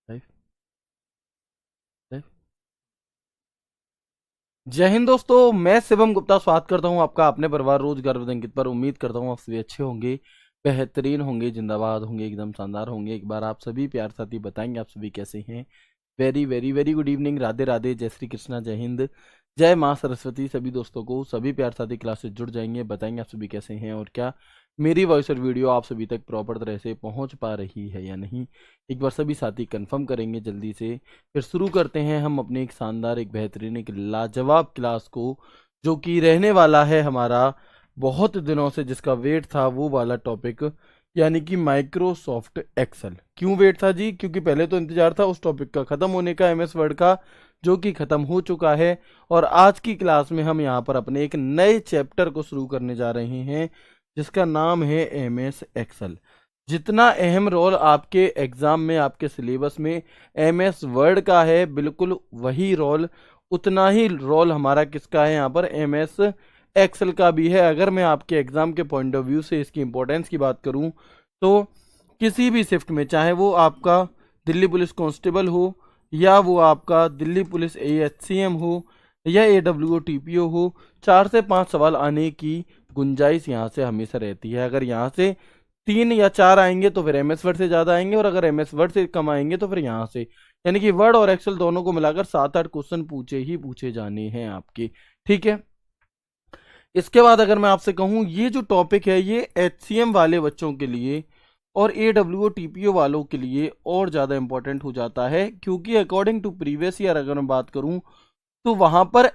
Live live. जय हिंद दोस्तों, मैं शिवम गुप्ता स्वागत करता हूं आपका अपने परिवार रोज गर्व अंकित पर। उम्मीद करता हूं आप सभी अच्छे होंगे, बेहतरीन होंगे, जिंदाबाद होंगे, एकदम शानदार होंगे। एक बार आप सभी प्यार साथी बताएंगे आप सभी कैसे हैं। Very very very good evening, Radhe Radhe, जय श्री कृष्णा, जय हिंद, जय माँ सरस्वती। सभी दोस्तों को सभी प्यार साथी क्लास से जुड़ जाएंगे, बताएंगे आप सभी कैसे हैं और क्या मेरी वॉइस और वीडियो आप सभी तक प्रॉपर तरह से पहुंच पा रही है या नहीं। एक बार सभी साथी कंफर्म करेंगे जल्दी से। फिर शुरू करते हैं हम अपने एक शानदार, एक बेहतरीन, एक लाजवाब क्लास को, जो कि रहने वाला है हमारा बहुत दिनों से जिसका वेट था वो वाला टॉपिक, यानी कि माइक्रोसॉफ्ट एक्सेल। क्यों वेट था जी? क्योंकि पहले तो इंतजार था उस टॉपिक का खत्म होने का, एमएस वर्ड का, जो कि खत्म हो चुका है। और आज की क्लास में हम यहाँ पर अपने एक नए चैप्टर को शुरू करने जा रहे हैं जिसका नाम है एमएस एक्सेल। जितना अहम रोल आपके एग्जाम में, आपके सिलेबस में एमएस वर्ड का है, बिल्कुल वही रोल, उतना ही रोल हमारा किसका है यहाँ पर, एमएस एक्सेल का भी है। अगर मैं आपके एग्जाम के पॉइंट ऑफ व्यू से इसकी इंपॉर्टेंस की बात करूं तो किसी भी शिफ्ट में, चाहे वो आपका दिल्ली पुलिस कांस्टेबल हो, या वो आपका दिल्ली पुलिस एएचसीएम हो, या एडब्ल्यूओ टीपीओ हो, 4 से 5 सवाल आने की गुंजाइश यहाँ से हमेशा रहती है। अगर यहाँ से 3 या 4 आएंगे तो फिर एमएस वर्ड से ज़्यादा आएंगे, और अगर एमएस वर्ड से कम आएंगे तो फिर यहाँ से, यानी कि वर्ड और एक्सेल दोनों को मिलाकर 7-8 क्वेश्चन पूछे ही पूछे जाने हैं आपके। ठीक है, इसके बाद अगर मैं आपसे कहूँ, ये जो टॉपिक है ये एचसीएम वाले बच्चों के लिए और एडब्ल्यूओ टीपीओ वालों के लिए और ज़्यादा इंपॉर्टेंट हो जाता है, क्योंकि अकॉर्डिंग टू प्रीवियस ईयर अगर मैं बात करूँ तो वहाँ पर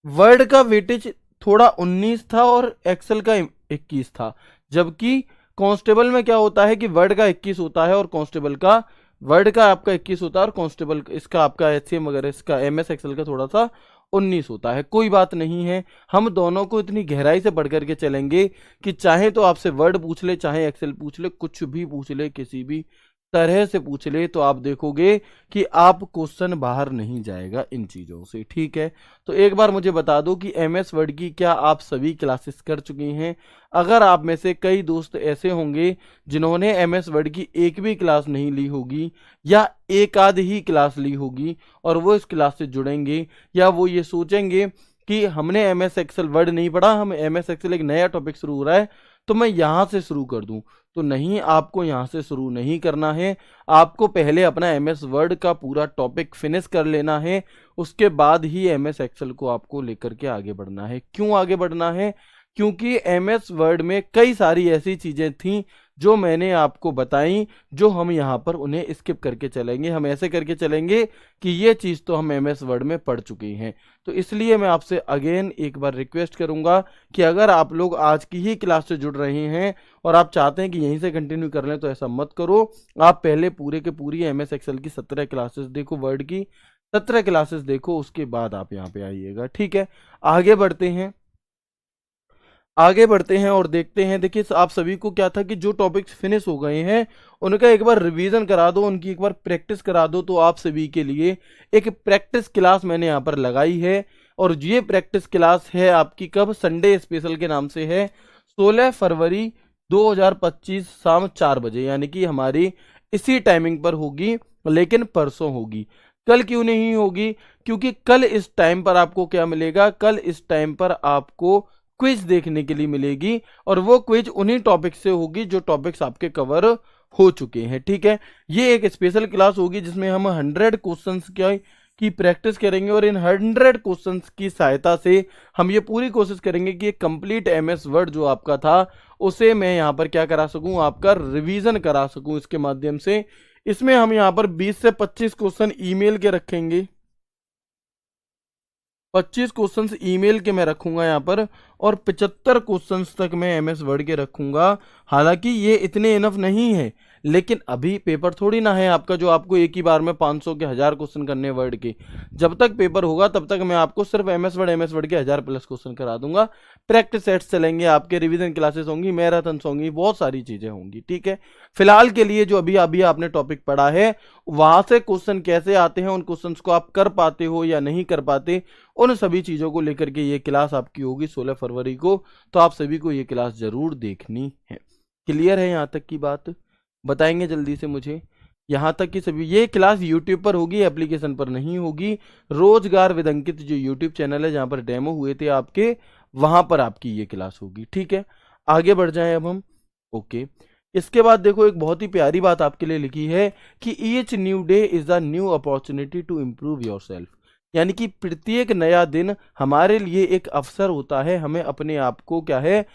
वर्ड का वेटेज थोड़ा 19 था और एक्सेल का 21 था। जबकि कांस्टेबल में क्या होता है कि वर्ड का 21 होता है और कांस्टेबल का, वर्ड का आपका 21 होता है और कांस्टेबल इसका, आपका एचसीएम वगैरह इसका, एमएस एक्सेल का थोड़ा सा 19 होता है। कोई बात नहीं है, हम दोनों को इतनी गहराई से पढ़ करके चलेंगे कि चाहे तो आपसे वर्ड पूछ ले, चाहे एक्सेल पूछ ले, कुछ भी पूछ ले, किसी भी तरह से पूछ ले, तो आप देखोगे कि आप क्वेश्चन बाहर नहीं जाएगा इन चीज़ों से। ठीक है, तो एक बार मुझे बता दो कि एमएस वर्ड की क्या आप सभी क्लासेस कर चुकी हैं? अगर आप में से कई दोस्त ऐसे होंगे जिन्होंने एमएस वर्ड की एक भी क्लास नहीं ली होगी, या एक आध ही क्लास ली होगी, और वो इस क्लास से जुड़ेंगे, या वो ये सोचेंगे कि हमने एमएस एक्सेल वर्ड नहीं पढ़ा, हम एमएस एक्सेल एक नया टॉपिक शुरू हो रहा है तो मैं यहाँ से शुरू कर दूं। तो नहीं, आपको यहाँ से शुरू नहीं करना है, आपको पहले अपना एमएस वर्ड का पूरा टॉपिक फिनिश कर लेना है, उसके बाद ही एमएस एक्सेल को आपको लेकर के आगे बढ़ना है। क्यों आगे बढ़ना है? क्योंकि एमएस वर्ड में कई सारी ऐसी चीज़ें थीं जो मैंने आपको बताई, जो हम यहाँ पर उन्हें स्किप करके चलेंगे। हम ऐसे करके चलेंगे कि ये चीज़ तो हम एमएस वर्ड में पढ़ चुके हैं। तो इसलिए मैं आपसे अगेन एक बार रिक्वेस्ट करूँगा कि अगर आप लोग आज की ही क्लास से जुड़ रहे हैं और आप चाहते हैं कि यहीं से कंटिन्यू कर लें, तो ऐसा मत करो। आप पहले पूरे के पूरी एमएस एक्सेल की 17 क्लासेस देखो, वर्ड की 17 क्लासेस देखो, उसके बाद आप यहाँ पे आइएगा। ठीक है, आगे बढ़ते हैं, आगे बढ़ते हैं और देखते हैं। देखिए, आप सभी को क्या था कि जो टॉपिक्स फिनिश हो गए हैं उनका एक बार रिवीजन करा दो, उनकी एक बार प्रैक्टिस करा दो। तो आप सभी के लिए एक प्रैक्टिस क्लास मैंने यहाँ पर लगाई है, और ये प्रैक्टिस क्लास है आपकी कब, संडे स्पेशल के नाम से है, 16 फरवरी 2025 शाम 4 बजे, यानी कि हमारी इसी टाइमिंग पर होगी, लेकिन परसों होगी। कल क्यों नहीं होगी? क्योंकि कल इस टाइम पर आपको क्या मिलेगा, कल इस टाइम पर आपको क्विज देखने के लिए मिलेगी, और वो क्विज उन्हीं टॉपिक से होगी जो टॉपिक्स आपके कवर हो चुके हैं। ठीक है, ये एक स्पेशल क्लास होगी जिसमें हम 100 क्वेश्चंस की प्रैक्टिस करेंगे, और इन 100 क्वेश्चंस की सहायता से हम ये पूरी कोशिश करेंगे कि एक कंप्लीट एमएस वर्ड जो आपका था उसे मैं यहाँ पर क्या करा सकूँ, आपका रिवीजन करा सकूँ इसके माध्यम से। इसमें हम यहाँ पर 20 से 25 क्वेश्चन ईमेल के रखेंगे, 25 क्वेश्चंस ईमेल के मैं रखूंगा यहाँ पर, और 75 क्वेश्चंस तक मैं एमएस वर्ड के रखूंगा। हालांकि ये इतने इनफ नहीं है, लेकिन अभी पेपर थोड़ी ना है आपका जो आपको एक ही बार में 500 के 1000 क्वेश्चन करने वर्ड के। जब तक पेपर होगा तब तक मैं आपको सिर्फ एमएस वर्ड के 1000+ क्वेश्चन करा दूंगा। प्रैक्टिस सेट्स चलेंगे आपके, रिवीजन क्लासेस होंगी, मैराथन होंगी, बहुत सारी चीजें होंगी। ठीक है, फिलहाल के लिए जो अभी अभी आपने टॉपिक पढ़ा है वहां से क्वेश्चन कैसे आते हैं, उन क्वेश्चंस को आप कर पाते हो या नहीं कर पाते, उन सभी चीजों को लेकर के ये क्लास आपकी होगी 16 फरवरी को। तो आप सभी को ये क्लास जरूर देखनी है। क्लियर है यहाँ तक की बात? बताएंगे जल्दी से मुझे। यहाँ तक कि सभी ये क्लास यूट्यूब पर होगी, एप्लीकेशन पर नहीं होगी। रोजगार विद अंकित जो यूट्यूब चैनल है जहाँ पर डेमो हुए थे आपके, वहां पर आपकी ये क्लास होगी। ठीक है, आगे बढ़ जाएं अब हम। ओके, इसके बाद देखो एक बहुत ही प्यारी बात आपके लिए लिखी है कि each new day is a new opportunity to improve yourself. यानी कि प्रत्येक नया दिन हमारे लिए एक अवसर होता है हमें अपने आप को क्या है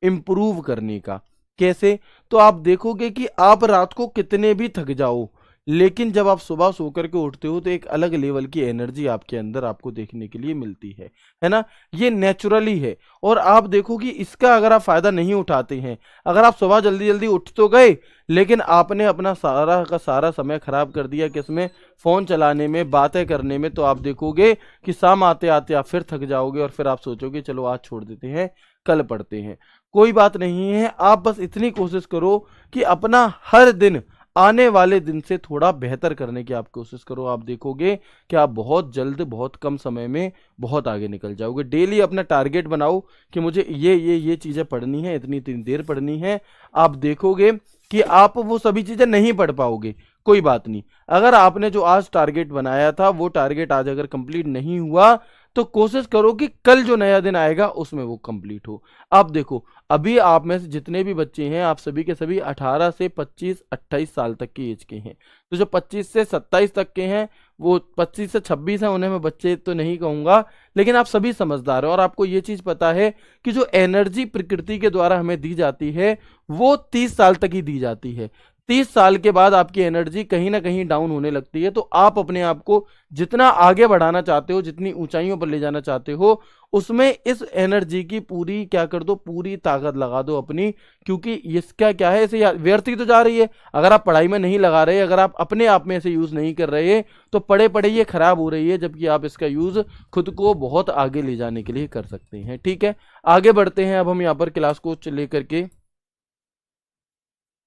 इम्प्रूव करने का। कैसे? तो आप देखोगे कि आप रात को कितने भी थक जाओ, लेकिन जब आप सुबह सो करके उठते हो तो एक अलग लेवल की एनर्जी आपके अंदर आपको देखने के लिए मिलती है ना। ये नेचुरली है। और आप देखो कि इसका अगर आप फायदा नहीं उठाते हैं, अगर आप सुबह जल्दी जल्दी उठ तो गए लेकिन आपने अपना सारा का सारा समय खराब कर दिया किसमें, फोन चलाने में, बातें करने में, तो आप देखोगे कि शाम आते आते आप फिर थक जाओगे और फिर आप सोचोगे चलो आज छोड़ देते हैं, कल पढ़ते हैं। कोई बात नहीं है, आप बस इतनी कोशिश करो कि अपना हर दिन आने वाले दिन से थोड़ा बेहतर करने की आप कोशिश करो। आप देखोगे कि आप बहुत जल्द बहुत कम समय में बहुत आगे निकल जाओगे। डेली अपना टारगेट बनाओ कि मुझे ये चीज़ें पढ़नी है, इतनी इतनी देर पढ़नी है। आप देखोगे कि आप वो सभी चीज़ें नहीं पढ़ पाओगे, कोई बात नहीं। अगर आपने जो आज टारगेट बनाया था वो टारगेट आज अगर कंप्लीट नहीं हुआ तो कोशिश करो कि कल जो नया दिन आएगा उसमें वो कंप्लीट हो। आप देखो अभी आप में से जितने भी बच्चे हैं आप सभी के सभी 18 से 25-28 साल तक की एज के हैं। तो जो 25 से 27 तक के हैं, वो 25 से 26 हैं, उन्हें मैं बच्चे तो नहीं कहूँगा, लेकिन आप सभी समझदार हो और आपको ये चीज़ पता है कि जो एनर्जी प्रकृति के द्वारा हमें दी जाती है वो 30 साल तक ही दी जाती है। 30 साल के बाद आपकी एनर्जी कहीं ना कहीं डाउन होने लगती है। तो आप अपने आप को जितना आगे बढ़ाना चाहते हो, जितनी ऊंचाइयों पर ले जाना चाहते हो, उसमें इस एनर्जी की पूरी क्या कर दो, पूरी ताकत लगा दो अपनी। क्योंकि इसका क्या है, इसे व्यर्थ ही तो जा रही है। अगर आप पढ़ाई में नहीं लगा रहे, अगर आप अपने आप में इसे यूज नहीं कर रहे, तो पढ़े पढ़े ये खराब हो रही है, जबकि आप इसका यूज खुद को बहुत आगे ले जाने के लिए कर सकते हैं। ठीक है, आगे बढ़ते हैं अब हम यहाँ पर क्लास को लेकर के,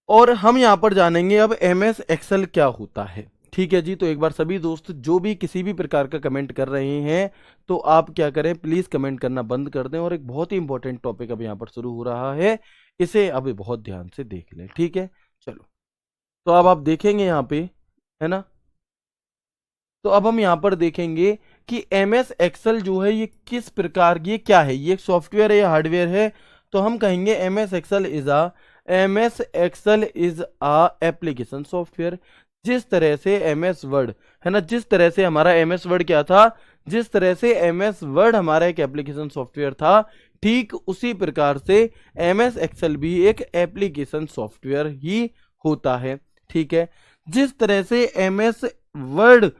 और हम यहाँ पर जानेंगे अब MS एक्सेल क्या होता है। ठीक है जी, तो एक बार सभी दोस्त जो भी किसी भी प्रकार का कमेंट कर रहे हैं तो आप क्या करें, प्लीज कमेंट करना बंद कर दें। और एक बहुत ही इंपॉर्टेंट टॉपिक अब यहाँ पर शुरू हो रहा है, इसे अभी बहुत ध्यान से देख लें। ठीक है, चलो तो अब आप देखेंगे यहाँ पे, है ना। तो अब हम यहाँ पर देखेंगे कि MS एक्सेल जो है ये किस प्रकार, ये क्या है, ये सॉफ्टवेयर है या हार्डवेयर है। तो हम कहेंगे MS Excel is a application software. जिस तरह से MS वर्ड है ना, जिस तरह से हमारा MS वर्ड क्या था, जिस तरह से MS वर्ड हमारा एक एप्लीकेशन सॉफ्टवेयर था, ठीक उसी प्रकार से MS एक्सेल भी एक एप्लीकेशन सॉफ्टवेयर ही होता है। ठीक है, जिस तरह से MS वर्ड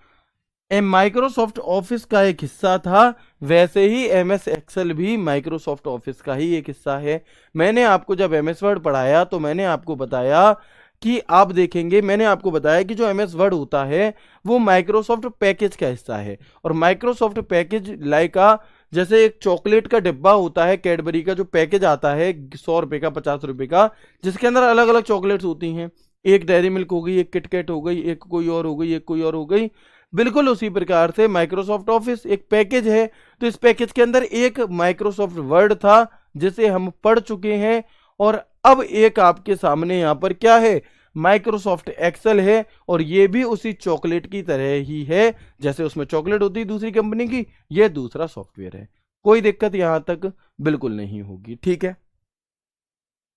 माइक्रोसॉफ्ट ऑफिस का एक हिस्सा था, वैसे ही MS एक्सेल भी माइक्रोसॉफ्ट ऑफिस का ही एक हिस्सा है। मैंने आपको जब MS वर्ड पढ़ाया तो मैंने आपको बताया कि आप देखेंगे, मैंने आपको बताया कि जो MS वर्ड होता है वो माइक्रोसॉफ्ट पैकेज का हिस्सा है। और माइक्रोसॉफ्ट पैकेज लाइक जैसे एक चॉकलेट का डिब्बा होता है, कैडबरी का जो पैकेज आता है 100 रुपए का, 50 रुपए का, जिसके अंदर अलग अलग चॉकलेट्स होती हैं। एक डेयरी मिल्क हो गई, एक किटकैट हो गई, एक कोई और हो गई, एक कोई और हो गई। बिल्कुल उसी प्रकार से माइक्रोसॉफ्ट ऑफिस एक पैकेज है। तो इस पैकेज के अंदर एक माइक्रोसॉफ्ट वर्ड था जिसे हम पढ़ चुके हैं, और अब एक आपके सामने यहाँ पर क्या है, माइक्रोसॉफ्ट एक्सेल है। और ये भी उसी चॉकलेट की तरह ही है, जैसे उसमें चॉकलेट होती है दूसरी कंपनी की, ये दूसरा सॉफ्टवेयर है। कोई दिक्कत यहां तक बिल्कुल नहीं होगी। ठीक है,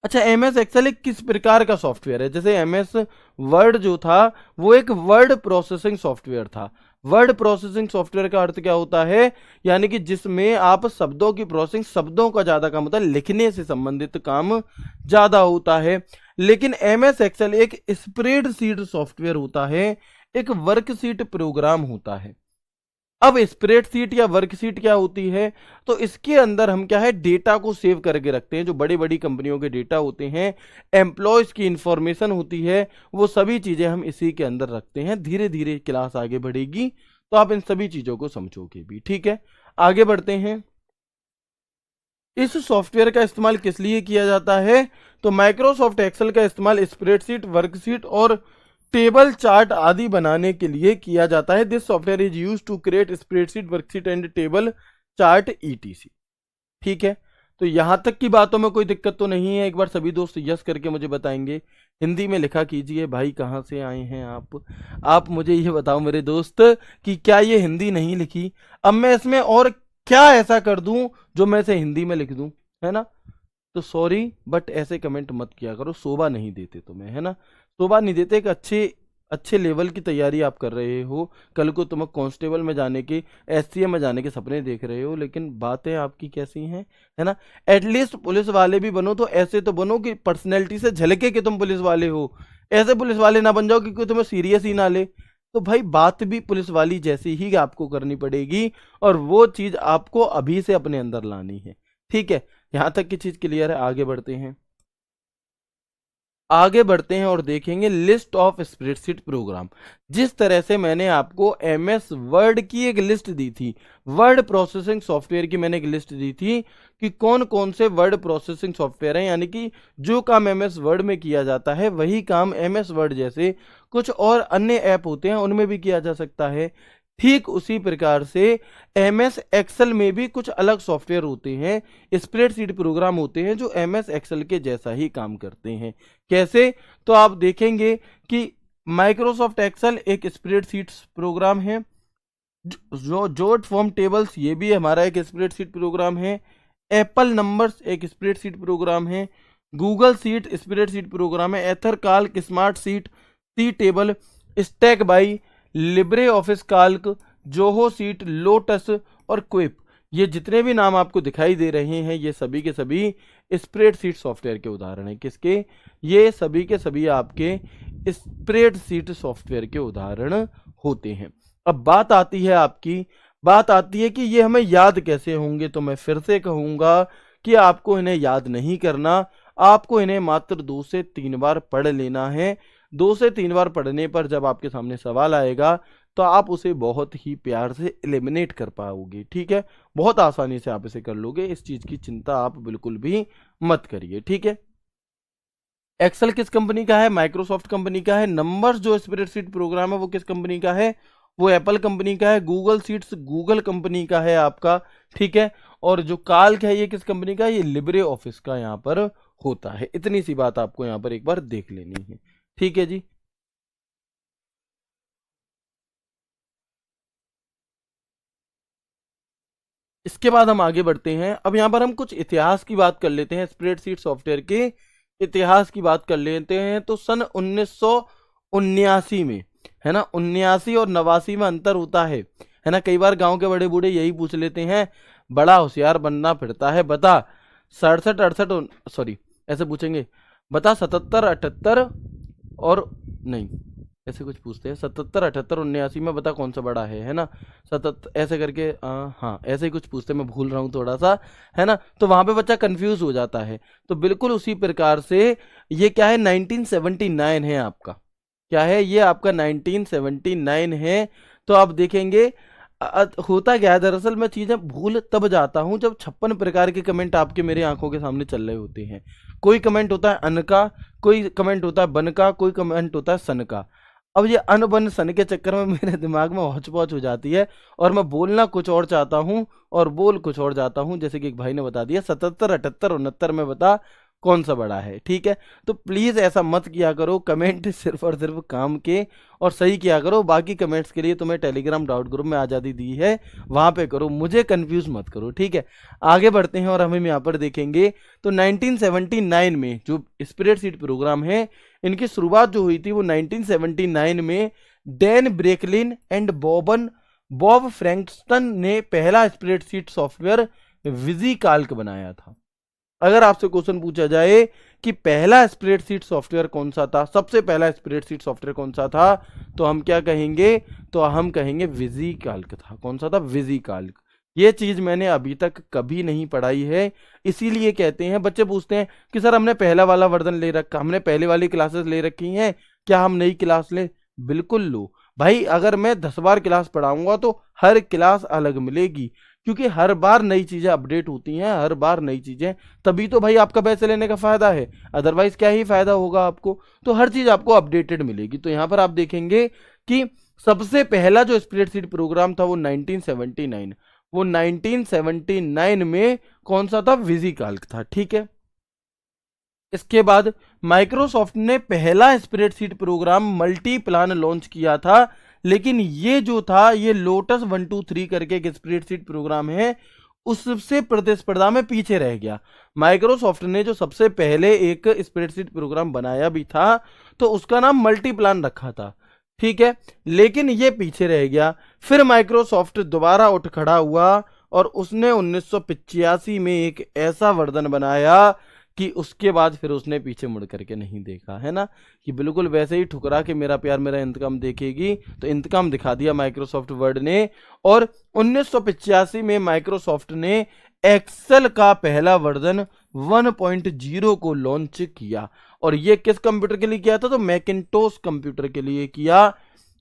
अच्छा MS एक्सेल एक किस प्रकार का सॉफ्टवेयर है, जैसे MS वर्ड जो था वो एक वर्ड प्रोसेसिंग सॉफ्टवेयर था। वर्ड प्रोसेसिंग सॉफ्टवेयर का अर्थ क्या होता है, यानी कि जिसमें आप शब्दों की प्रोसेसिंग, शब्दों का ज्यादा काम होता है, लिखने से संबंधित काम ज्यादा होता है। लेकिन MS एक्सेल एक स्प्रेडशीट सॉफ्टवेयर होता है, एक वर्कशीट प्रोग्राम होता है। अब स्प्रेडशीट या वर्कशीट क्या होती है, तो इसके अंदर हम क्या है, डेटा को सेव करके रखते हैं। जो बड़ी बड़ी कंपनियों के डेटा होते हैं, एम्प्लॉयज की इंफॉर्मेशन होती है, वो सभी चीजें हम इसी के अंदर रखते हैं। धीरे धीरे क्लास आगे बढ़ेगी तो आप इन सभी चीजों को समझोगे भी। ठीक है, आगे बढ़ते हैं। इस सॉफ्टवेयर का इस्तेमाल किस लिए किया जाता है, तो माइक्रोसॉफ्ट एक्सेल का इस्तेमाल स्प्रेडशीट, वर्कशीट और टेबल चार्ट आदि बनाने के लिए किया जाता है। This software is used to create spreadsheet, worksheet and table chart ETC। ठीक है, तो यहां तक की बातों में कोई दिक्कत तो नहीं है। एक बार सभी दोस्त यस करके मुझे बताएंगे हिंदी में लिखा कीजिए। भाई कहाँ से आए हैं आप मुझे ये बताओ मेरे दोस्त कि क्या ये हिंदी नहीं लिखी? अब मैं इसमें और क्या ऐसा कर दूं जो मैं इसे हिंदी में लिख दूं, है ना? तो सॉरी बट ऐसे कमेंट मत किया करो, शोभा नहीं देते तुम्हें, है ना? शोभा नहीं देते। एक अच्छे अच्छे लेवल की तैयारी आप कर रहे हो, कल को तुम कांस्टेबल में जाने के, एसटीएफ में जाने के सपने देख रहे हो, लेकिन बातें आपकी कैसी हैं, है ना? एटलीस्ट पुलिस वाले भी बनो तो ऐसे तो बनो कि पर्सनैलिटी से झलके कि तुम पुलिस वाले हो। ऐसे पुलिस वाले ना बन जाओ कि कोई तुम्हें सीरियस ही ना ले। तो भाई बात भी पुलिस वाली जैसी ही आपको करनी पड़ेगी, और वो चीज आपको अभी से अपने अंदर लानी है, ठीक है? यहां तक की चीज क्लियर है? आगे बढ़ते हैं और देखेंगे लिस्ट ऑफ स्प्रेडशीट प्रोग्राम। जिस तरह से मैंने आपको एमएस वर्ड की एक लिस्ट दी थी, वर्ड प्रोसेसिंग सॉफ्टवेयर की मैंने एक लिस्ट दी थी कि कौन कौन से वर्ड प्रोसेसिंग सॉफ्टवेयर हैं, यानी कि जो काम एमएस वर्ड में किया जाता है वही काम एमएस वर्ड जैसे कुछ और अन्य ऐप होते हैं उनमें भी किया जा सकता है। ठीक उसी प्रकार से एमएस एक्सेल में भी कुछ अलग सॉफ्टवेयर होते हैं, स्प्रेडशीट प्रोग्राम होते हैं जो एमएस एक्सेल के जैसा ही काम करते हैं। कैसे? तो आप देखेंगे कि माइक्रोसॉफ्ट एक्सेल एक स्प्रेडशीट प्रोग्राम है, जो जॉट फॉर्म टेबल्स ये भी हमारा एक स्प्रेडशीट प्रोग्राम है, एप्पल नंबर्स एक स्प्रेडशीट प्रोग्राम है, गूगल सीट स्प्रेडशीट प्रोग्राम है, EtherCalc, Smartsheet, SeaTable, StackBy, LibreOffice Calc, Zoho Sheet, Lotus और क्विप। ये जितने भी नाम आपको दिखाई दे रहे हैं ये सभी के सभी स्प्रेडशीट सॉफ्टवेयर के उदाहरण हैं। किसके? ये सभी के सभी आपके स्प्रेडशीट सॉफ्टवेयर के उदाहरण होते हैं। अब बात आती है कि ये हमें याद कैसे होंगे। तो मैं फिर से कहूंगा कि आपको इन्हें याद नहीं करना, आपको इन्हें मात्र 2 से 3 बार पढ़ लेना है। 2 से 3 बार पढ़ने पर जब आपके सामने सवाल आएगा तो आप उसे बहुत ही प्यार से एलिमिनेट कर पाओगे, ठीक है? बहुत आसानी से आप इसे कर लोगे, इस चीज की चिंता आप बिल्कुल भी मत करिए, ठीक है? एक्सेल किस कंपनी का है? माइक्रोसॉफ्ट कंपनी का है। नंबर्स जो स्प्रेडशीट प्रोग्राम है वो किस कंपनी का है? वो एप्पल कंपनी का है। गूगल सीट्स गूगल कंपनी का है आपका, ठीक है? और जो काल्क है ये किस कंपनी का है? ये लिब्रे ऑफिस का यहाँ पर होता है। इतनी सी बात आपको यहाँ पर एक बार देख लेनी है, ठीक है जी? इसके बाद हम आगे बढ़ते हैं। अब यहाँ पर हम कुछ इतिहास की बात कर लेते हैं, स्प्रेडशीट सॉफ्टवेयर के इतिहास की बात कर लेते हैं। तो सन 1979 में, है ना, 79 और 89 में अंतर होता है ना? कई बार गांव के बड़े बूढ़े यही पूछ लेते हैं, बड़ा होशियार बनना फिरता है, बता 67 68, सॉरी ऐसे पूछेंगे, बता 77 78 और नहीं, ऐसे कुछ पूछते हैं 77 78 79 में बता कौन सा बड़ा है ना? 77 ऐसे करके हाँ ऐसे ही कुछ पूछते हैं, मैं भूल रहा हूँ थोड़ा सा, है ना? तो वहां पे बच्चा कंफ्यूज हो जाता है। तो बिल्कुल उसी प्रकार से ये क्या है, 1979 है आपका। क्या है ये? आपका 1979 है। तो आप देखेंगे होता क्या है, दरअसल मैं चीजें भूल तब जाता हूं जब 56 प्रकार के कमेंट आपके मेरे आंखों के सामने चल रहे होते हैं। कोई कमेंट होता है अन का, कोई कमेंट होता है बन का, कोई कमेंट होता है सन का। अब ये अन बन सन के चक्कर में मेरे दिमाग में हौच पौच हो जाती है, और मैं बोलना कुछ और चाहता हूँ और बोल कुछ और जाता हूँ। जैसे कि एक भाई ने बता दिया 77 78 69 में बता कौन सा बड़ा है, ठीक है? तो प्लीज ऐसा मत किया करो, कमेंट सिर्फ और सिर्फ काम के और सही किया करो। बाकी कमेंट्स के लिए तुम्हें टेलीग्राम डाउट ग्रुप में आज़ादी दी है, वहां पे करो, मुझे कंफ्यूज मत करो, ठीक है? आगे बढ़ते हैं और हम यहाँ पर देखेंगे तो 1979 में जो स्प्रेडशीट प्रोग्राम है इनकी शुरुआत जो हुई थी वो 1979 में डैन ब्रेकलिन एंड बॉब फ्रैंकस्टन ने पहला स्प्रेडशीट सॉफ्टवेयर विजी काल्क बनाया था। अगर आपसे क्वेश्चन पूछा जाए कि पहला स्प्रेडशीट सॉफ्टवेयर कौन सा था, सबसे पहला स्प्रेडशीट सॉफ्टवेयर कौन सा था, तो हम क्या कहेंगे? तो हम कहेंगे विजी काल्क था। कौन सा था? विजी काल्क। ये चीज मैंने अभी तक कभी नहीं पढ़ाई है, इसीलिए कहते हैं बच्चे पूछते हैं कि सर हमने पहला वाला वर्जन ले रखा, हमने पहले वाली क्लासेस ले रखी हैं, क्या हम नई क्लास लें? बिल्कुल लो भाई। अगर मैं 10 बार क्लास पढ़ाऊंगा तो हर क्लास अलग मिलेगी, क्योंकि हर बार नई चीजें अपडेट होती हैं, हर बार नई चीजें, तभी तो भाई आपका पैसे लेने का फायदा है, अदरवाइज क्या ही फायदा होगा आपको? तो हर चीज आपको अपडेटेड मिलेगी। तो यहां पर आप देखेंगे कि सबसे पहला जो स्प्रेडशीट प्रोग्राम था वो 1979, वो 1979 में कौन सा था? विजी काल्क था, ठीक है? इसके बाद माइक्रोसॉफ्ट ने पहला spreadsheet programme multi plan launch किया था, लेकिन ये जो था ये लोटस 123 करके एक स्प्रेडशीट प्रोग्राम है, उससे प्रतिस्पर्धा में पीछे रह गया। माइक्रोसॉफ्ट ने जो सबसे पहले एक स्प्रेडशीट प्रोग्राम बनाया भी था तो उसका नाम मल्टी प्लान रखा था, ठीक है, लेकिन ये पीछे रह गया। फिर माइक्रोसॉफ्ट दोबारा उठ खड़ा हुआ और उसने 1985 में एक ऐसा वर्जन बनाया कि उसके बाद फिर उसने पीछे मुड़ करके नहीं देखा, है ना, कि बिल्कुल वैसे ही ठुकरा के मेरा प्यार मेरा इंतकाम देखेगी, तो इंतकाम दिखा दिया माइक्रोसॉफ्ट वर्ड ने। और 1985 में माइक्रोसॉफ्ट ने एक्सेल का पहला वर्जन 1.0 को लॉन्च किया, और ये किस कंप्यूटर के लिए किया था, तो मैकिन्टोश कंप्यूटर के लिए किया।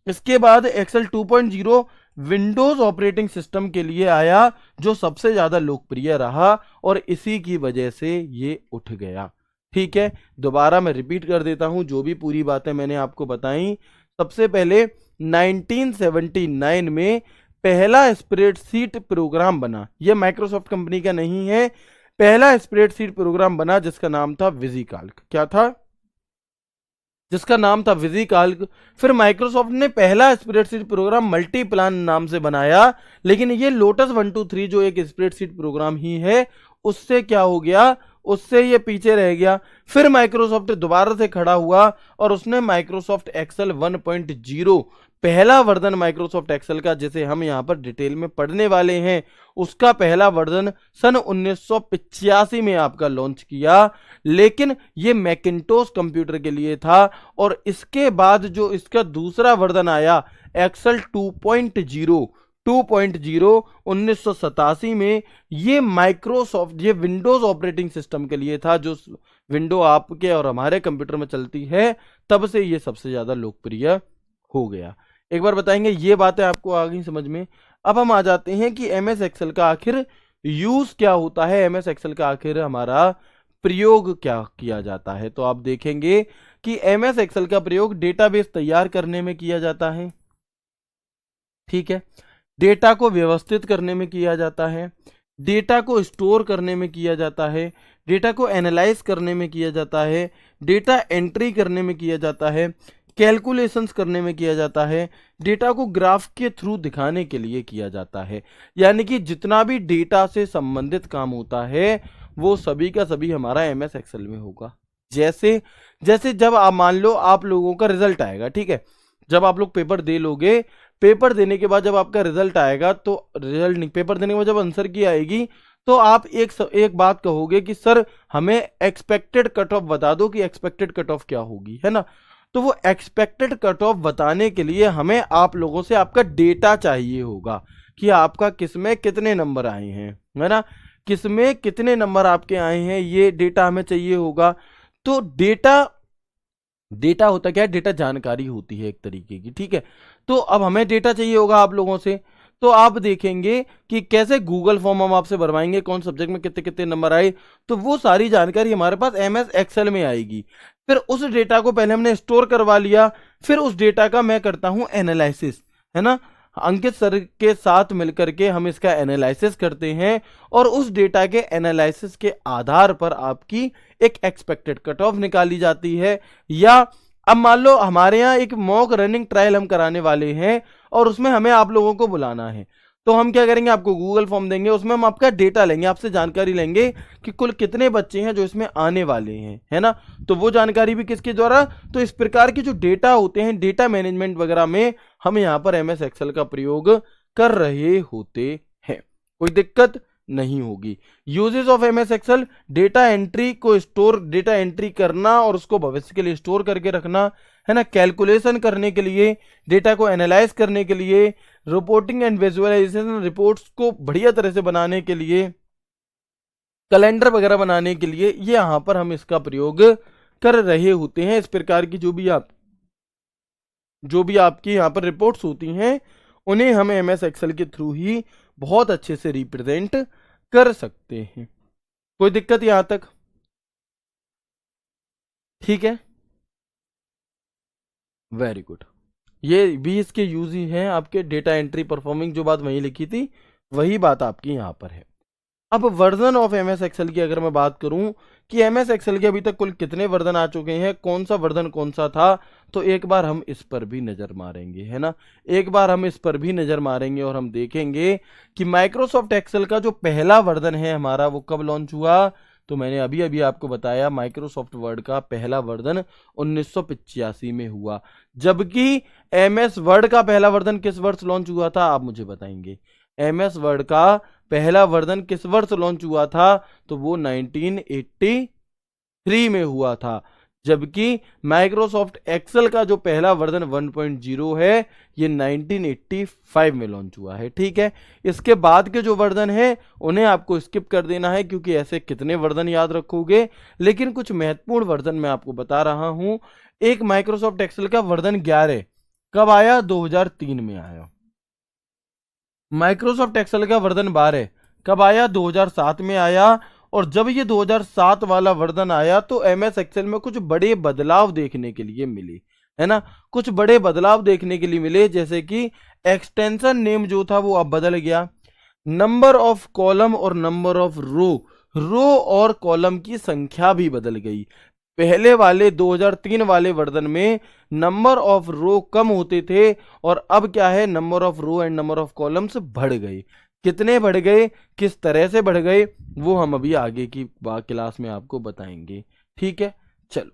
इसके बाद एक्सेल 2.0 विंडोज ऑपरेटिंग सिस्टम के लिए आया, जो सबसे ज्यादा लोकप्रिय रहा और इसी की वजह से ये उठ गया। ठीक है, दोबारा मैं रिपीट कर देता हूं जो भी पूरी बातें मैंने आपको बताई। सबसे पहले 1979 में पहला स्प्रेडशीट प्रोग्राम बना, यह माइक्रोसॉफ्ट कंपनी का नहीं है, पहला स्प्रेडशीट प्रोग्राम बना जिसका नाम था विजिकाल्क। क्या था? जिसका नाम था विजिकाल्क। फिर माइक्रोसॉफ्ट ने पहला स्प्रेडशीट प्रोग्राम मल्टी प्लान नाम से बनाया, लेकिन ये लोटस 123 जो एक स्प्रेडशीट प्रोग्राम ही है, उससे क्या हो गया, उससे ये पीछे रह गया। फिर माइक्रोसॉफ्ट दोबारा से खड़ा हुआ और उसने माइक्रोसॉफ्ट एक्सेल 1.0 पहला वर्जन माइक्रोसॉफ्ट एक्सेल का, जिसे हम यहां पर डिटेल में पढ़ने वाले हैं, उसका पहला वर्जन सन 1985 में आपका लॉन्च किया, लेकिन ये मैकिन्टोश कंप्यूटर के लिए था। और इसके बाद जो इसका दूसरा वर्जन आया एक्सेल 2.0 1987 में, ये माइक्रोसॉफ्ट ये विंडोज ऑपरेटिंग सिस्टम के लिए था, जो विंडो आपके और हमारे कंप्यूटर में चलती है, तब से ये सबसे ज्यादा लोकप्रिय हो गया। एक बार बताएंगे, ये बातें आपको आ गई समझ में। अब हम आ जाते हैं कि एमएस एक्सेल का आखिर यूज क्या होता है, एमएस एक्सेल का आखिर हमारा प्रयोग क्या किया जाता है। तो आप देखेंगे कि एमएस एक्सेल का प्रयोग डेटाबेस तैयार करने में किया जाता है, ठीक है, डेटा को व्यवस्थित करने में किया जाता है, डेटा को स्टोर करने में किया जाता है, डेटा को एनालाइज करने में किया जाता है, डेटा एंट्री करने में किया जाता है, कैलकुलेशंस करने में किया जाता है, डेटा को ग्राफ के थ्रू दिखाने के लिए किया जाता है। यानी कि जितना भी डेटा से संबंधित काम होता है वो सभी का सभी हमारा एमएस एक्सेल में होगा। जैसे जैसे जब आप मान लो आप लोगों का रिजल्ट आएगा, ठीक है, जब आप लोग पेपर दे लोगे, पेपर देने के बाद जब आपका रिजल्ट आएगा, तो रिजल्ट नहीं, पेपर देने के बाद जब आंसर की आएगी, तो आप एक बात कहोगे कि सर हमें एक्सपेक्टेड कट ऑफ बता दो कि एक्सपेक्टेड कट ऑफ क्या होगी, है ना। तो वो एक्सपेक्टेड कट ऑफ बताने के लिए हमें आप लोगों से आपका डेटा चाहिए होगा कि आपका किसमें कितने नंबर आए हैं, है ना, किसमें कितने नंबर आपके आए हैं, ये डेटा हमें चाहिए होगा। तो डेटा होता क्या है, डेटा जानकारी होती है एक तरीके की, ठीक है। तो अब हमें डेटा चाहिए होगा आप लोगों से, तो आप देखेंगे कि कैसे गूगल फॉर्म हम आपसे भरवाएंगे, कौन सब्जेक्ट में कितने कितने नंबर आए, तो वो सारी जानकारी हमारे पास एमएस एक्सेल में आएगी। फिर उस डेटा को पहले हमने स्टोर करवा लिया, फिर उस डेटा का मैं करता हूं एनालिसिस, है ना, अंकित सर के साथ मिलकर के हम इसका एनालिसिस करते हैं, और उस डेटा के एनालिसिस के आधार पर आपकी एक एक्सपेक्टेड कट ऑफ निकाली जाती है। या अब मान लो हमारे यहाँ एक मॉक रनिंग ट्रायल हम कराने वाले हैं और उसमें हमें आप लोगों को बुलाना है, तो हम क्या करेंगे, आपको गूगल फॉर्म देंगे, उसमें हम आपका डेटा लेंगे, आपसे जानकारी लेंगे कि कुल कितने बच्चे हैं जो इसमें आने वाले हैं, है ना। तो वो जानकारी भी किसके द्वारा, तो इस प्रकार के जो डेटा होते हैं डेटा मैनेजमेंट वगैरह में हम यहाँ पर एमएस एक्सेल का प्रयोग कर रहे होते हैं, कोई दिक्कत नहीं होगी। Uses of MS Excel, data entry को स्टोर, डेटा एंट्री करना और उसको भविष्य के लिए स्टोर करके रखना, है ना, कैलकुलेशन करने के लिए, डेटा को एनालाइज करने के लिए, रिपोर्टिंग एंड विजुअलाइजेशन, रिपोर्ट्स को बढ़िया तरह से बनाने के लिए, कैलेंडर वगैरह बनाने के लिए, ये यहां पर हम इसका प्रयोग कर रहे होते हैं। इस प्रकार की जो भी आपकी यहां पर रिपोर्ट्स होती हैं, उन्हें हम एमएस एक्सेल के थ्रू ही बहुत अच्छे से रिप्रेजेंट कर सकते हैं। कोई दिक्कत यहां तक? ठीक है, वेरी गुड। ये भी इसके यूज ही हैं आपके डेटा एंट्री परफॉर्मिंग, जो बात वहीं लिखी थी वही बात आपकी यहां पर है। अब version of M S Excel की अगर मैं बात करूं कि एम एस एक्सेल के अभी तक कुल कितने वर्जन आ चुके हैं, कौन सा वर्जन कौन सा था, तो एक बार हम इस पर भी नजर मारेंगे, है ना। एक बार हम इस पर भी नजर मारेंगे और हम देखेंगे कि माइक्रोसॉफ्ट एक्सेल का जो पहला वर्जन है हमारा वो कब लॉन्च हुआ। तो मैंने अभी अभी आपको बताया माइक्रोसॉफ्ट वर्ड का पहला वर्जन 1985 में हुआ, जबकि एम एस वर्ड का पहला वर्जन किस वर्ष लॉन्च हुआ था, आप मुझे बताएंगे। एम एस वर्ड का पहला वर्जन किस वर्ष लॉन्च हुआ था, तो वो 1983 में हुआ था, जबकि माइक्रोसॉफ्ट एक्सेल का जो पहला वर्जन 1.0 है ये 1985 में लॉन्च हुआ है। ठीक है, इसके बाद के जो वर्जन है उन्हें आपको स्किप कर देना है, क्योंकि ऐसे कितने वर्जन याद रखोगे। लेकिन कुछ महत्वपूर्ण वर्जन मैं आपको बता रहा हूं। एक माइक्रोसॉफ्ट एक्सेल का वर्जन 11 कब आया, 2003 में आया। माइक्रोसॉफ्ट एक्सेल का वर्जन 12 कब आया, 2007 में आया। और जब ये 2007 वाला वर्जन आया तो एमएस एक्सेल में कुछ बड़े बदलाव देखने के लिए मिले, है ना। कुछ बड़े बदलाव देखने के लिए मिले, जैसे कि एक्सटेंशन नेम जो था वो अब बदल गया, नंबर ऑफ कॉलम और नंबर ऑफ रो और कॉलम की संख्या भी बदल गई। पहले वाले 2003 वाले वर्जन में नंबर ऑफ रो कम होते थे और अब क्या है, number of row and number of columns बढ़ गए। कितने बढ़ गए, किस तरह से बढ़ गए, वो हम अभी आगे की क्लास में आपको बताएंगे। ठीक है, चलो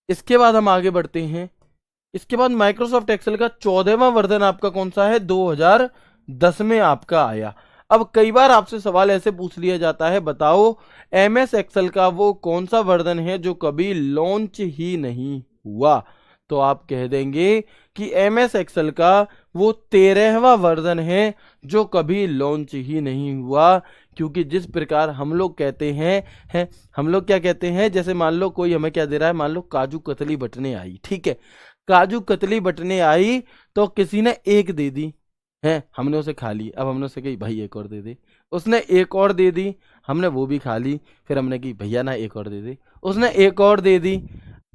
इसके बाद हम आगे बढ़ते हैं। इसके बाद माइक्रोसॉफ्ट एक्सेल का 14वां वर्जन आपका कौन सा है, 2010 में आपका आया। अब कई बार आपसे सवाल ऐसे पूछ लिया जाता है, बताओ एमएस एक्सेल का वो कौन सा वर्जन है जो कभी लॉन्च ही नहीं हुआ। तो आप कह देंगे कि एमएस एक्सेल का वो 13वां वर्जन है जो कभी लॉन्च ही नहीं हुआ। क्योंकि जिस प्रकार हम लोग कहते हैं हम लोग क्या कहते हैं, जैसे मान लो कोई हमें क्या दे रहा है, मान लो काजू कतली बटने आई, ठीक है, काजू कतली बटने आई तो किसी ने एक दे दी है, हमने उसे खा ली। अब हमने उसे कही भाई एक और दे दे, उसने एक और दे दी, हमने वो भी खा ली। फिर हमने कही भैया ना एक और दे दे, उसने एक और दे दी।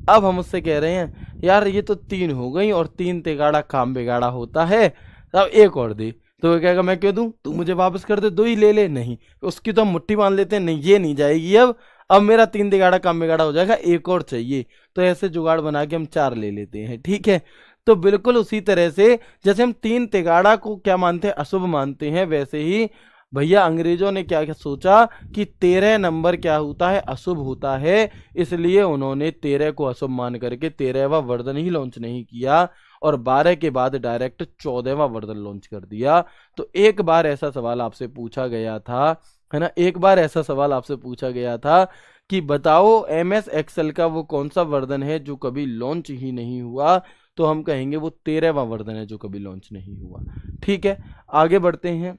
अब हम उससे कह रहे हैं यार ये तो 3 हो गई और 3 तिगाड़ा काम बिगाड़ा होता है, अब एक और दे। तो वो कहेगा मैं क्यों दूं, तू मुझे वापस कर दे, 2 ही ले ले। नहीं, उसकी तो हम मुट्ठी बांध लेते हैं, नहीं ये नहीं जाएगी, अब मेरा 3 तिगाड़ा काम बिगाड़ा हो जाएगा, एक और चाहिए। तो ऐसे जुगाड़ बना के हम 4 ले लेते हैं। ठीक है, तो बिल्कुल उसी तरह से जैसे हम 3 तिगाड़ा को क्या मानते हैं, अशुभ मानते हैं, वैसे ही भैया अंग्रेजों ने क्या सोचा कि 13 नंबर क्या होता है, अशुभ होता है, इसलिए उन्होंने 13 को अशुभ मान करके 13वां वर्जन ही लॉन्च नहीं किया और 12 के बाद डायरेक्ट 14वां वर्जन लॉन्च कर दिया। तो एक बार ऐसा सवाल आपसे पूछा गया था, है ना, एक बार ऐसा सवाल आपसे पूछा गया था कि बताओ एमएस एक्सेल का वो कौन सा वर्जन है जो कभी लॉन्च ही नहीं हुआ, तो हम कहेंगे वो 13वां वर्जन है जो कभी लॉन्च नहीं हुआ। ठीक है, आगे बढ़ते हैं।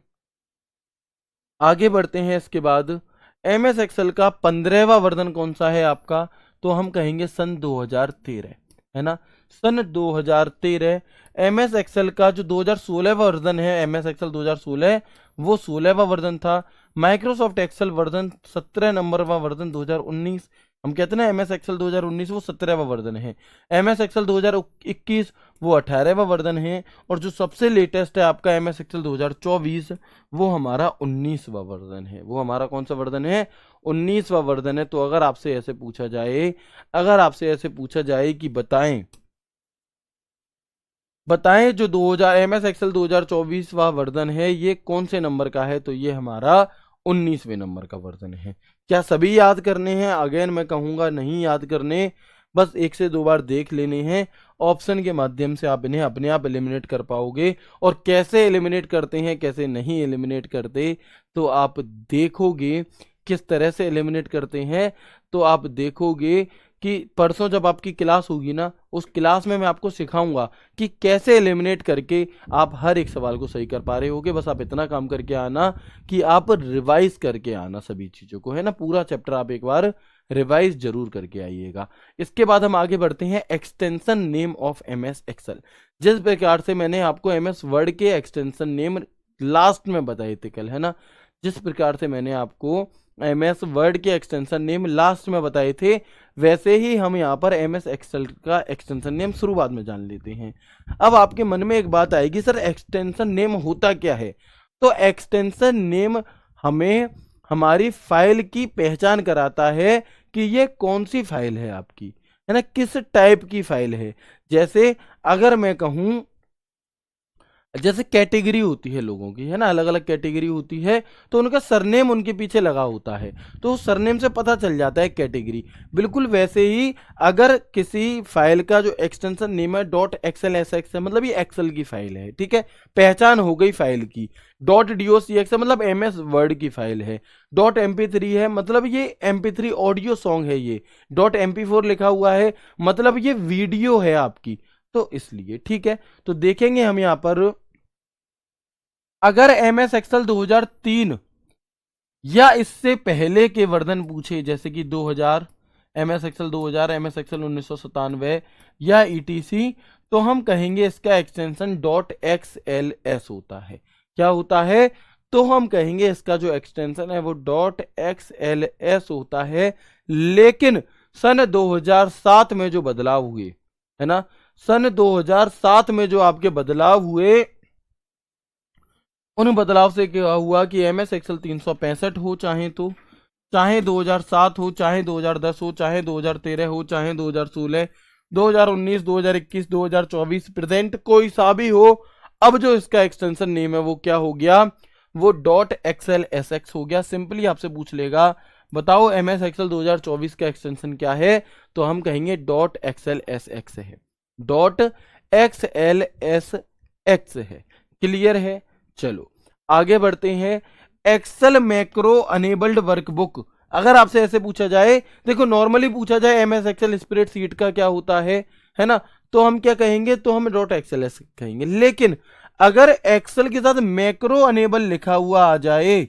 आगे बढ़ते हैं इसके बाद एमएस एक्सेल का 15वां वर्जन कौन सा है आपका, तो हम कहेंगे सन 2013, है ना, सन 2013। एमएस एक्सेल का जो 2016 वर्जन है, एमएस एक्सेल 2016, वो 16वां वर्जन था। माइक्रोसॉफ्ट एक्सेल वर्जन 17 नंबर वा वर्जन 2019, हम कहते हैं ना एमएस एक्सेल 2019 वो 17वां वर्जन है। एमएस एक्सेल 2021 वो 18वां वर्जन है। और जो सबसे लेटेस्ट है आपका एमएस एक्सेल 2024, वो हमारा 19वां वर्जन है। वो हमारा कौन सा वर्जन है, 19वां वर्जन है। तो अगर आपसे ऐसे पूछा जाए, अगर आपसे ऐसे पूछा जाए कि बताएं जो 2000 एमएस एक्सेल 2024वां वर्जन है ये कौन से नंबर का है, तो ये हमारा 19वें नंबर का वर्जन है। क्या सभी याद करने हैं, अगेन मैं कहूंगा नहीं याद करने, बस 1 से 2 बार देख लेने हैं। ऑप्शन के माध्यम से आप इन्हें अपने आप एलिमिनेट कर पाओगे। और कैसे एलिमिनेट करते हैं, कैसे नहीं एलिमिनेट करते, तो आप देखोगे किस तरह से एलिमिनेट करते हैं। तो आप देखोगे कि परसों जब आपकी क्लास होगी ना, उस क्लास में मैं आपको सिखाऊंगा कि कैसे एलिमिनेट करके आप हर एक सवाल को सही कर पा रहे होगे। बस आप इतना काम करके आना कि आप रिवाइज करके आना सभी चीज़ों को, है ना, पूरा चैप्टर आप एक बार रिवाइज जरूर करके आइएगा। इसके बाद हम आगे बढ़ते हैं extension name of MS Excel. जिस प्रकार से मैंने आपको एमएस वर्ड के एक्सटेंशन नेम लास्ट में बताए थे कल, है ना, जिस प्रकार से मैंने आपको एमएस वर्ड के एक्सटेंशन नेम लास्ट में बताए थे, वैसे ही हम यहाँ पर एमएस एक्सेल का एक्सटेंशन नेम शुरुआत में जान लेते हैं। अब आपके मन में एक बात आएगी, सर एक्सटेंशन नेम होता क्या है। तो एक्सटेंशन नेम हमें हमारी फाइल की पहचान कराता है कि ये कौन सी फाइल है आपकी, है ना, किस टाइप की फाइल है। जैसे अगर मैं कहूं, जैसे कैटेगरी होती है लोगों की, है ना, अलग अलग कैटेगरी होती है, तो उनका सरनेम उनके पीछे लगा होता है, तो उस सरनेम से पता चल जाता है कैटेगरी। बिल्कुल वैसे ही अगर किसी फाइल का जो एक्सटेंशन नेम है डॉट एक्सएल एस एक्स है, मतलब ये एक्सेल की फाइल है, ठीक है, पहचान हो गई फाइल की। डॉट डीओसीएक्स है, मतलब एमएस वर्ड की फाइल है। डॉट MP3 है, मतलब ये MP3 ऑडियो सॉन्ग है। ये डॉट MP4 लिखा हुआ है, मतलब ये वीडियो है आपकी। तो इसलिए ठीक है, तो देखेंगे हम यहां पर, अगर MS एक्सेल 2003 या इससे पहले के वर्जन पूछे, जैसे कि 2000, MS एक्सेल 2000, MS एक्सेल 1997 या ETC, तो हम कहेंगे इसका एक्सटेंशन डॉट XLS होता है। क्या होता है? तो हम कहेंगे इसका जो एक्सटेंशन है वो डॉट XLS होता है। लेकिन सन 2007 में जो बदलाव हुए, है ना, सन 2007 में जो आपके बदलाव हुए, उन बदलाव से क्या हुआ कि MS एक्सेल 365 हो, चाहे 2007 हो, चाहे 2010 हो, चाहे 2013 हो, चाहे 2016, 2019, 2021, 2024, प्रेजेंट कोई सा भी हो, अब जो इसका एक्सटेंशन नेम है वो क्या हो गया? वो डॉट एक्सएल एस एक्स हो गया। सिंपली आपसे पूछ लेगा, बताओ MS एक्सेल 2024 का एक्सटेंशन क्या है, तो हम कहेंगे डॉट एक्सएल एस एक्स है, डॉट एक्सएल एस एक्स है। क्लियर है? चलो आगे बढ़ते हैं। एक्सेल मैक्रो अनेबल्ड वर्कबुक, अगर आपसे ऐसे पूछा जाए, देखो नॉर्मली पूछा जाए MS एक्सेल स्प्रेडशीट का क्या होता है ना, तो हम क्या कहेंगे? तो हम डॉट एक्सएल कहेंगे। लेकिन अगर एक्सेल के साथ मैक्रो अनेबल लिखा हुआ आ जाए,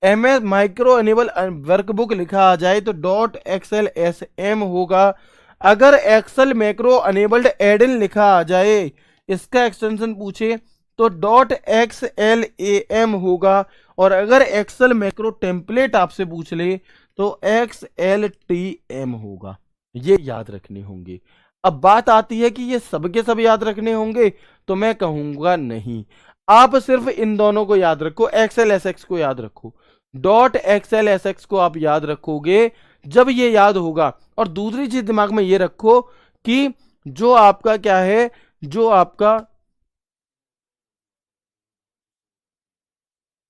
MS माइक्रो अनेबल वर्कबुक लिखा आ जाए, तो डॉट एक्सएल एस एम होगा। अगर एक्सेल मैक्रो अनेबल्ड एड इन लिखा आ जाए, इसका एक्सटेंशन पूछे, तो डॉट XLAM होगा। और अगर एक्सेल मैक्रो टेम्पलेट आपसे पूछ ले, तो XLTM होगा। ये याद रखने होंगे। अब बात आती है कि ये सबके सब याद रखने होंगे, तो मैं कहूंगा नहीं, आप सिर्फ इन दोनों को याद रखो, XLSX को याद रखो। डॉट XLSX को आप याद रखोगे जब ये याद होगा। और दूसरी चीज दिमाग में ये रखो कि जो आपका क्या है, जो आपका,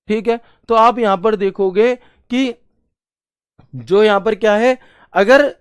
ठीक है, तो आप यहां पर देखोगे कि जो यहां पर क्या है, अगर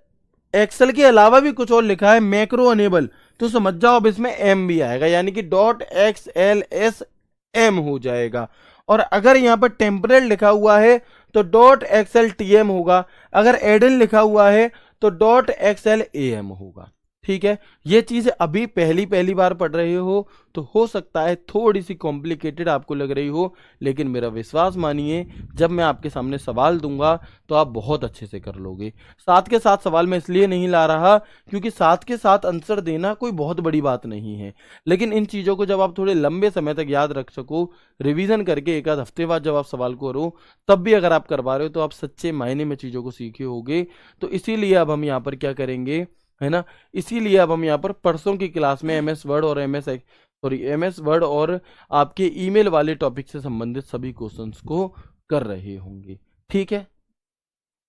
एक्सेल के अलावा भी कुछ और लिखा है मैक्रो अनेबल, तो समझ जाओ अब इसमें एम भी आएगा, यानी कि डॉट XLSM हो जाएगा। और अगर यहां पर टेम्परेट लिखा हुआ है, तो डॉट XLTM होगा। अगर एडन लिखा हुआ है, तो डॉट XLAM होगा। ठीक है, ये चीज अभी पहली पहली बार पढ़ रहे हो, तो हो सकता है थोड़ी सी कॉम्प्लिकेटेड आपको लग रही हो, लेकिन मेरा विश्वास मानिए, जब मैं आपके सामने सवाल दूंगा तो आप बहुत अच्छे से कर लोगे। साथ के साथ सवाल मैं इसलिए नहीं ला रहा क्योंकि साथ के साथ आंसर देना कोई बहुत बड़ी बात नहीं है, लेकिन इन चीज़ों को जब आप थोड़े लंबे समय तक याद रख सको, रिवीजन करके एक आध हफ्ते बाद जब आप सवाल को करो, तब भी अगर आप करवा रहे हो, तो आप सच्चे मायने में चीज़ों को सीखे होगे। तो इसीलिए अब हम यहाँ पर क्या करेंगे, है ना, इसीलिए अब हम यहाँ पर परसों की क्लास में MS वर्ड और MS वर्ड और आपके ईमेल वाले टॉपिक से संबंधित सभी क्वेश्चंस को कर रहे होंगे। ठीक है,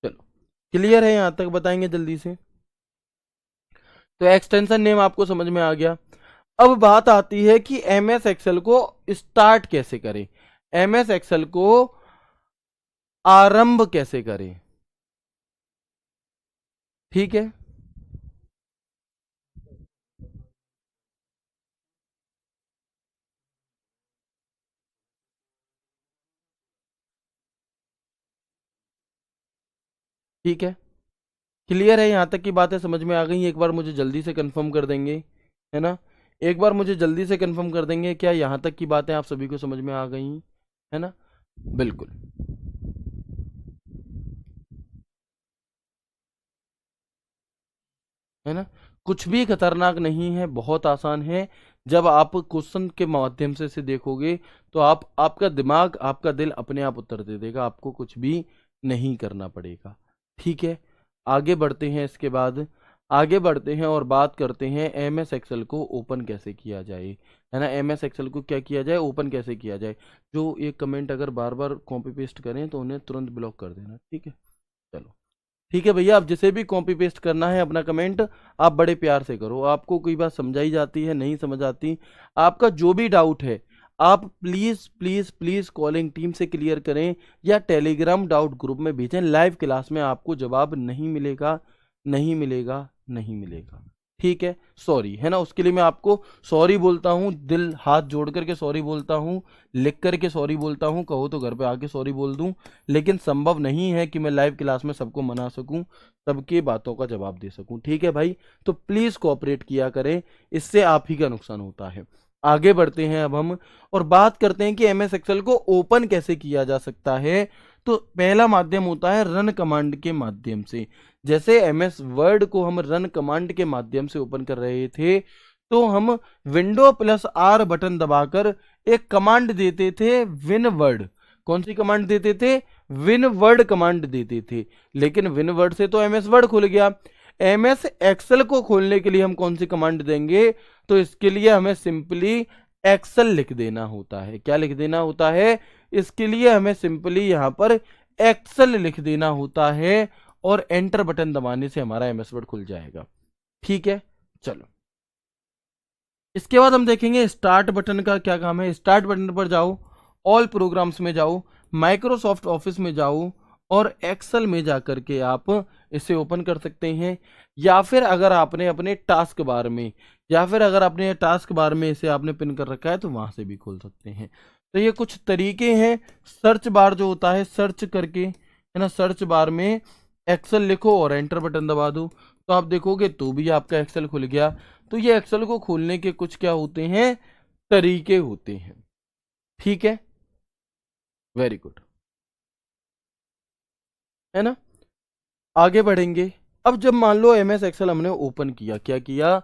चलो क्लियर है यहां तक? बताएंगे जल्दी से। तो एक्सटेंशन नेम आपको समझ में आ गया। अब बात आती है कि MS एक्सेल को स्टार्ट कैसे करें, MS एक्सेल को आरंभ कैसे करें। ठीक है, ठीक है, क्लियर है यहां तक की बातें समझ में आ गई? एक बार मुझे जल्दी से कंफर्म कर देंगे, है ना, एक बार मुझे जल्दी से कंफर्म कर देंगे, क्या यहां तक की बातें आप सभी को समझ में आ गई, है ना? बिल्कुल, है ना, कुछ भी खतरनाक नहीं है, बहुत आसान है। जब आप क्वेश्चन के माध्यम से इसे देखोगे, तो आपका दिमाग, आपका दिल अपने आप उत्तर दे देगा, आपको कुछ भी नहीं करना पड़ेगा। ठीक है, आगे बढ़ते हैं इसके बाद। आगे बढ़ते हैं और बात करते हैं एम एस एक्सेल को ओपन कैसे किया जाए, है ना। एम एस एक्सेल को क्या किया जाए, ओपन कैसे किया जाए। जो ये कमेंट अगर बार बार कॉपी पेस्ट करें तो उन्हें तुरंत ब्लॉक कर देना, ठीक है। चलो ठीक है भैया, आप जिसे भी कॉपी पेस्ट करना है अपना कमेंट आप बड़े प्यार से करो। आपको कोई बात समझाई जाती है, नहीं समझ आती, आपका जो भी डाउट है आप please please please calling team से क्लियर करें या टेलीग्राम डाउट ग्रुप में भेजें। लाइव क्लास में आपको जवाब नहीं मिलेगा, नहीं मिलेगा, नहीं मिलेगा, ठीक है। सॉरी, है ना, उसके लिए मैं आपको सॉरी बोलता हूँ, दिल हाथ जोड़ करके सॉरी बोलता हूँ, लिख करके सॉरी बोलता हूँ, कहो तो घर पे आके सॉरी बोल दूँ, लेकिन संभव नहीं है कि मैं लाइव क्लास में सबको मना सकूं, सबकी बातों का जवाब दे सकूं, ठीक है भाई। तो प्लीज कोऑपरेट किया करें, इससे आप ही का नुकसान होता है। आगे बढ़ते हैं अब हम और बात करते हैं कि एमएस एक्सेल को ओपन कैसे किया जा सकता है। तो पहला माध्यम होता है रन कमांड के माध्यम से। जैसे एमएस वर्ड को हम रन कमांड के माध्यम से ओपन कर रहे थे, तो हम विंडो प्लस आर बटन दबाकर एक कमांड देते थे विन वर्ड। कौन सी कमांड देते थे, विन वर्ड कमांड देते थे। लेकिन विन वर्ड से तो एमएस वर्ड खुल गया, एमएस एक्सेल को खोलने के लिए हम कौन सी कमांड देंगे, तो इसके लिए हमें सिंपली एक्सेल लिख देना होता है। क्या लिख देना होता है, इसके लिए हमें सिंपली यहां पर एक्सेल लिख देना होता है और एंटर बटन दबाने से हमारा एमएस वर्ड खुल जाएगा, ठीक है। चलो इसके बाद हम देखेंगे स्टार्ट बटन का क्या काम है। स्टार्ट बटन पर जाओ, ऑल प्रोग्राम्स में जाओ, माइक्रोसॉफ्ट ऑफिस में जाओ और एक्सेल में जाकर के आप इसे ओपन कर सकते हैं। या फिर अगर आपने अपने टास्क बार में, या फिर अगर आपने टास्क बार में इसे आपने पिन कर रखा है तो वहां से भी खोल सकते हैं। तो ये कुछ तरीके हैं। सर्च बार जो होता है, सर्च करके, है ना, सर्च बार में एक्सेल लिखो और एंटर बटन दबा दो तो आप देखोगे तो भी आपका एक्सेल खुल गया। तो ये एक्सेल को खोलने के कुछ क्या होते हैं, तरीके होते हैं, ठीक है। वेरी गुड, है ना। आगे बढ़ेंगे। अब जब मान लो एमएस एक्सेल हमने ओपन किया, क्या किया,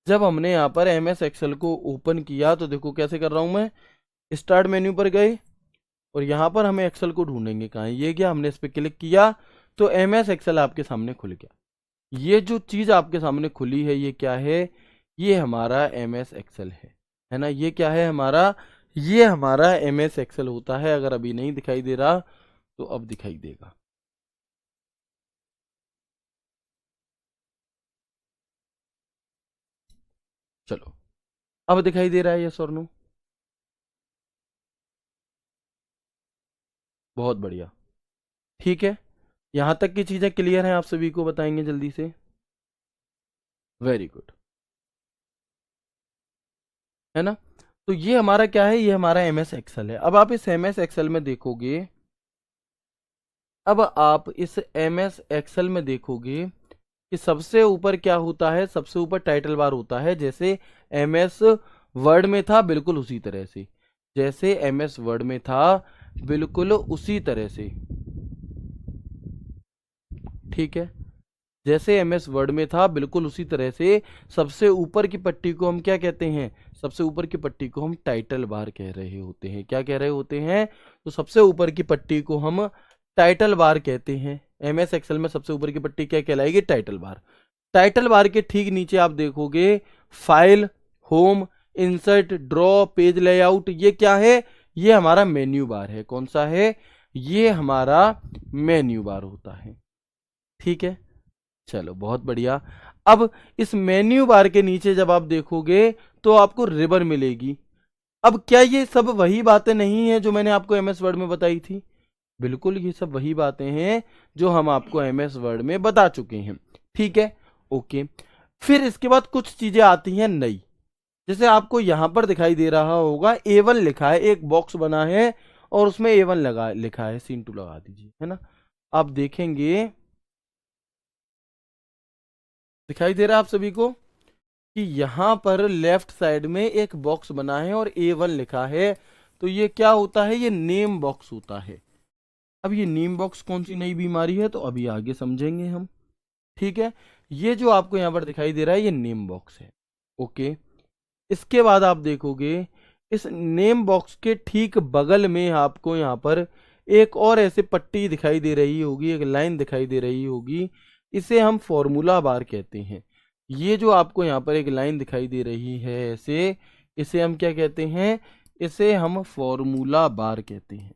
जब हमने यहाँ पर एमएस एक्सेल को ओपन किया तो देखो कैसे कर रहा हूं मैं। स्टार्ट मेन्यू पर गए और यहाँ पर हमें एक्सेल को ढूंढेंगे कहाँ है, ये क्या, हमने इस पर क्लिक किया तो एमएस एक्सेल आपके सामने खुल गया। ये जो चीज आपके सामने खुली है ये क्या है, ये हमारा एमएस एक्सेल है ना। ये क्या है हमारा, ये हमारा एमएस एक्सेल होता है। अगर अभी नहीं दिखाई दे रहा तो अब दिखाई देगा। चलो अब दिखाई दे रहा है, यस और नो, बहुत बढ़िया, ठीक है। यहां तक की चीजें क्लियर हैं, आप सभी को बताएंगे जल्दी से। वेरी गुड, है ना। तो ये हमारा क्या है, ये हमारा एमएस एक्सेल है। अब आप इस एमएस एक्सेल में देखोगे, अब आप इस एमएस एक्सेल में देखोगे कि सबसे ऊपर क्या होता है, सबसे ऊपर टाइटल बार होता है। जैसे एमएस वर्ड में था बिल्कुल उसी तरह से, जैसे एमएस वर्ड में था बिल्कुल उसी तरह से, ठीक है। जैसे एमएस वर्ड में था बिल्कुल उसी तरह से सबसे ऊपर की पट्टी को हम क्या कहते हैं, सबसे ऊपर की पट्टी को हम टाइटल बार कह रहे होते हैं। क्या कह रहे होते हैं, तो सबसे ऊपर की पट्टी को हम टाइटल बार कहते हैं। एमएस एक्सेल में सबसे ऊपर की पट्टी क्या कहलाएगी, टाइटल बार। टाइटल बार के ठीक नीचे आप देखोगे file, home, insert, draw, page layout, ये क्या है, ये हमारा मेन्यू बार है। कौन सा है, ये हमारा मेन्यू बार होता है, ठीक है। चलो बहुत बढ़िया। अब इस मेन्यू बार के नीचे जब आप देखोगे तो आपको रिबन मिलेगी। अब क्या ये सब वही बातें नहीं है जो मैंने आपको एमएस वर्ड में बताई थी, बिल्कुल ये सब वही बातें हैं जो हम आपको एमएस वर्ड में बता चुके हैं, ठीक है, ओके। फिर इसके बाद कुछ चीजें आती हैं नई। जैसे आपको यहां पर दिखाई दे रहा होगा A1 लिखा है, एक बॉक्स बना है और उसमें A1 लगा लिखा है, सीन 2 लगा दीजिए, है ना। आप देखेंगे दिखाई दे रहा है आप सभी को कि यहां पर लेफ्ट साइड में एक बॉक्स बना है और A1 लिखा है। तो ये क्या होता है, ये नेम बॉक्स होता है। अब ये नेम बॉक्स कौन सी नई बीमारी है तो अभी आगे समझेंगे हम, ठीक है। ये जो आपको यहां पर दिखाई दे रहा है ये नेम बॉक्स है, ओके। इसके बाद आप देखोगे इस नेम बॉक्स के ठीक बगल में आपको यहां पर एक और ऐसे पट्टी दिखाई दे रही होगी, एक लाइन दिखाई दे रही होगी, इसे हम फॉर्मूला बार कहते हैं। ये जो आपको यहाँ पर एक लाइन दिखाई दे रही है ऐसे, इसे हम क्या कहते हैं, इसे हम फॉर्मूला बार कहते हैं।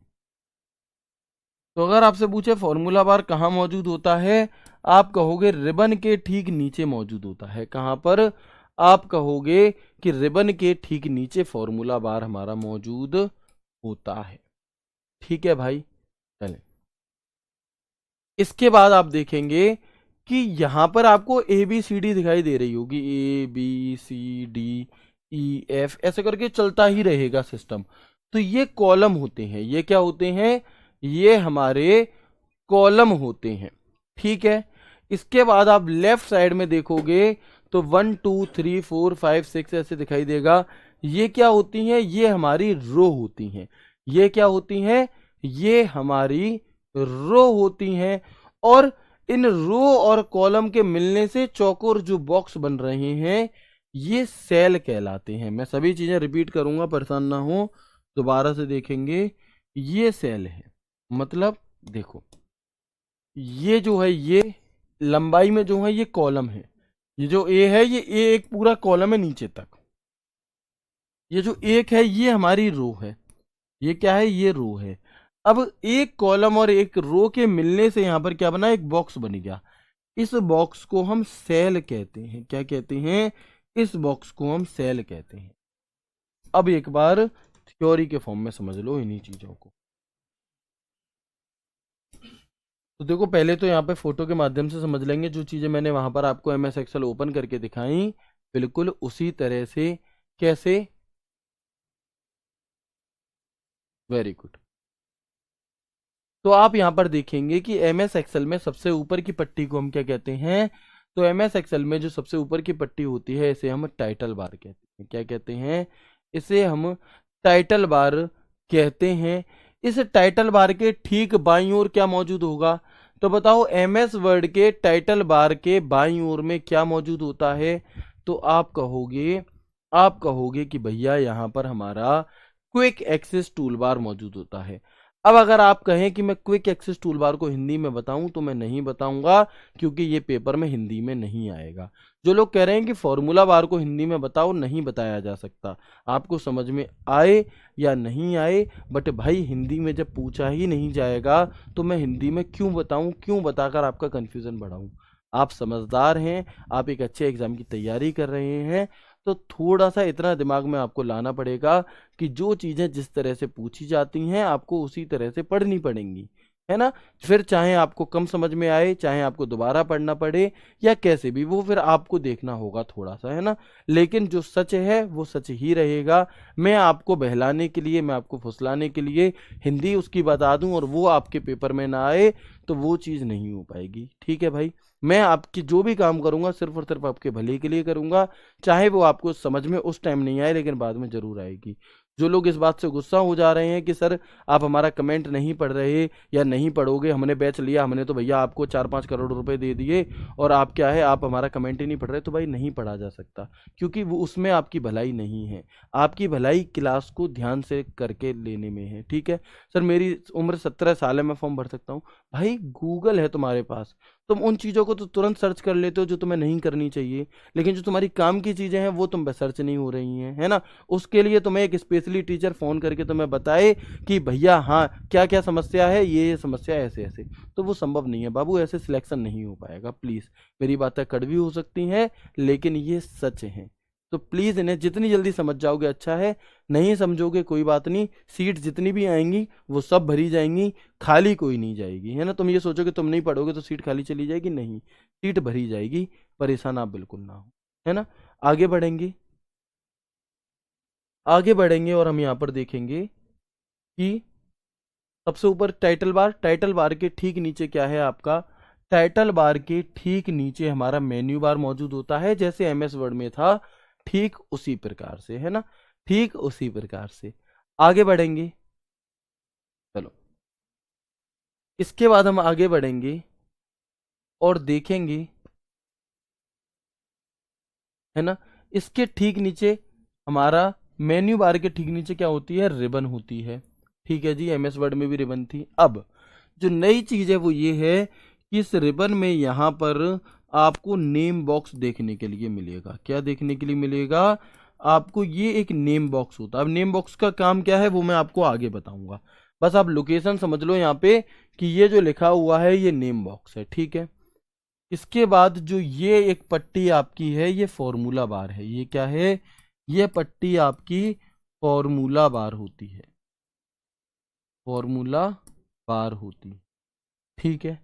तो अगर आपसे पूछे फॉर्मूला बार कहाँ मौजूद होता है, आप कहोगे रिबन के ठीक नीचे मौजूद होता है। कहाँ पर? आप कहोगे कि रिबन के ठीक नीचे फॉर्मूला बार हमारा मौजूद होता है। ठीक है भाई, चलें। इसके बाद आप देखेंगे कि यहां पर आपको ए बी सी डी दिखाई दे रही होगी, A B C D E F ऐसे करके चलता ही रहेगा सिस्टम। तो ये कॉलम होते हैं। ये क्या होते हैं? ये हमारे कॉलम होते हैं। ठीक है। इसके बाद आप लेफ्ट साइड में देखोगे तो 1 2 3 4 5 6 ऐसे दिखाई देगा। ये क्या होती हैं? ये हमारी रो होती हैं। ये क्या होती हैं? ये हमारी रो होती हैं। और इन रो और कॉलम के मिलने से चौकोर जो बॉक्स बन रहे हैं, ये सेल कहलाते हैं। मैं सभी चीजें रिपीट करूंगा, परेशान ना हो, दोबारा से देखेंगे। ये सेल है, मतलब देखो, ये जो है, ये लंबाई में जो है ये कॉलम है। ये जो ए है, ये ए एक पूरा कॉलम है नीचे तक। ये जो एक है, ये हमारी रो है। ये क्या है? ये रो है। अब एक कॉलम और एक रो के मिलने से यहां पर क्या बना? एक बॉक्स बन गया। इस बॉक्स को हम सेल कहते हैं। क्या कहते हैं? इस बॉक्स को हम सेल कहते हैं। अब एक बार थ्योरी के फॉर्म में समझ लो इन्हीं चीजों को। तो देखो, पहले तो यहाँ पे फोटो के माध्यम से समझ लेंगे। जो चीजें मैंने वहां पर आपको एमएस एक्सेल ओपन करके दिखाई, बिल्कुल उसी तरह से। कैसे? Very good. तो आप यहां पर देखेंगे कि एमएस एक्सेल में सबसे ऊपर की पट्टी को हम क्या कहते हैं? तो एमएस एक्सेल में जो सबसे ऊपर की पट्टी होती है, इसे हम टाइटल बार कहते हैं। क्या कहते हैं? इसे हम टाइटल बार कहते हैं। इस टाइटल बार के ठीक बाईं ओर क्या मौजूद होगा? तो बताओ, एमएस वर्ड के टाइटल बार के बाईं ओर में क्या मौजूद होता है? तो आप कहोगे कि भैया यहां पर हमारा क्विक एक्सेस टूल बार मौजूद होता है। अब अगर आप कहें कि मैं क्विक एक्सेस टूल बार को हिंदी में बताऊं, तो मैं नहीं बताऊंगा, क्योंकि ये पेपर में हिंदी में नहीं आएगा। जो लोग कह रहे हैं कि फॉर्मूला बार को हिंदी में बताओ, नहीं बताया जा सकता। आपको समझ में आए या नहीं आए, बट भाई हिंदी में जब पूछा ही नहीं जाएगा, तो मैं हिंदी में क्यों बताऊं, क्यों बताकर आपका कंफ्यूजन बढ़ाऊं। आप समझदार हैं, आप एक अच्छे एग्जाम की तैयारी कर रहे हैं, तो थोड़ा सा इतना दिमाग में आपको लाना पड़ेगा कि जो चीजें जिस तरह से पूछी जाती हैं, आपको उसी तरह से पढ़नी पड़ेंगी, है ना। फिर चाहे आपको कम समझ में आए, चाहे आपको दोबारा पढ़ना पड़े, या कैसे भी, वो फिर आपको देखना होगा थोड़ा सा, है ना। लेकिन जो सच है वो सच ही रहेगा। मैं आपको बहलाने के लिए, मैं आपको फुसलाने के लिए हिंदी उसकी बता दूं और वो आपके पेपर में ना आए, तो वो चीज़ नहीं हो पाएगी। ठीक है भाई। मैं आपकी जो भी काम करूंगा, सिर्फ और सिर्फ आपके भले के लिए करूंगा। चाहे वो आपको समझ में उस टाइम नहीं आए, लेकिन बाद में जरूर आएगी। जो लोग इस बात से गुस्सा हो जा रहे हैं कि सर आप हमारा कमेंट नहीं पढ़ रहे या नहीं पढ़ोगे, हमने बैच लिया, हमने तो भैया आपको 4-5 करोड़ रुपए दे दिए, और आप क्या है, आप हमारा कमेंट ही नहीं पढ़ रहे, तो भाई नहीं पढ़ा जा सकता, क्योंकि वो उसमें आपकी भलाई नहीं है। आपकी भलाई क्लास को ध्यान से करके लेने में है। ठीक है। सर मेरी उम्र 17 साल है, मैं फॉर्म भर सकता हूँ। भाई गूगल है तुम्हारे पास, तुम उन चीज़ों को तो तुरंत सर्च कर लेते हो जो तुम्हें नहीं करनी चाहिए, लेकिन जो तुम्हारी काम की चीज़ें हैं वो तुम पे सर्च नहीं हो रही हैं, है ना। उसके लिए तुम्हें एक स्पेशली टीचर फ़ोन करके तुम्हें बताए कि भैया हाँ क्या क्या समस्या है, ये समस्या ऐसे ऐसे, तो वो संभव नहीं है बाबू, ऐसे सिलेक्शन नहीं हो पाएगा। प्लीज़, मेरी बातें कड़वी हो सकती हैं, लेकिन ये सच है। तो प्लीज़ इन्हें जितनी जल्दी समझ जाओगे अच्छा है, नहीं समझोगे कोई बात नहीं, सीट जितनी भी आएंगी वो सब भरी जाएंगी, खाली कोई नहीं जाएगी, है ना। तुम ये सोचोगे तुम नहीं पढ़ोगे तो सीट खाली चली जाएगी, नहीं, सीट भरी जाएगी, परेशान आप बिल्कुल ना हो, है ना। आगे बढ़ेंगे, आगे बढ़ेंगे और हम यहाँ पर देखेंगे कि सबसे ऊपर टाइटल बार, टाइटल बार के ठीक नीचे क्या है आपका? टाइटल बार के ठीक नीचे हमारा मेन्यू बार मौजूद होता है, जैसे एमएस वर्ड में था, ठीक उसी प्रकार से, है ना, ठीक उसी प्रकार से। आगे बढ़ेंगे, चलो। इसके बाद हम आगे बढ़ेंगे और देखेंगे, है ना, इसके ठीक नीचे हमारा मेन्यू बार के ठीक नीचे क्या होती है? रिबन होती है। ठीक है जी, एमएस वर्ड में भी रिबन थी। अब जो नई चीज है वो ये है कि इस रिबन में यहाँ पर आपको नेम बॉक्स देखने के लिए मिलेगा। क्या देखने के लिए मिलेगा आपको? ये एक नेम बॉक्स होता है। अब नेम बॉक्स का काम क्या है वो मैं आपको आगे बताऊंगा, बस आप लोकेशन समझ लो यहाँ पे कि ये जो लिखा हुआ है ये नेम बॉक्स है, ठीक है। इसके बाद जो ये एक पट्टी आपकी है ये फॉर्मूला बार है। ये क्या है? ये पट्टी आपकी फॉर्मूला बार होती है, फॉर्मूला बार होती है, ठीक है।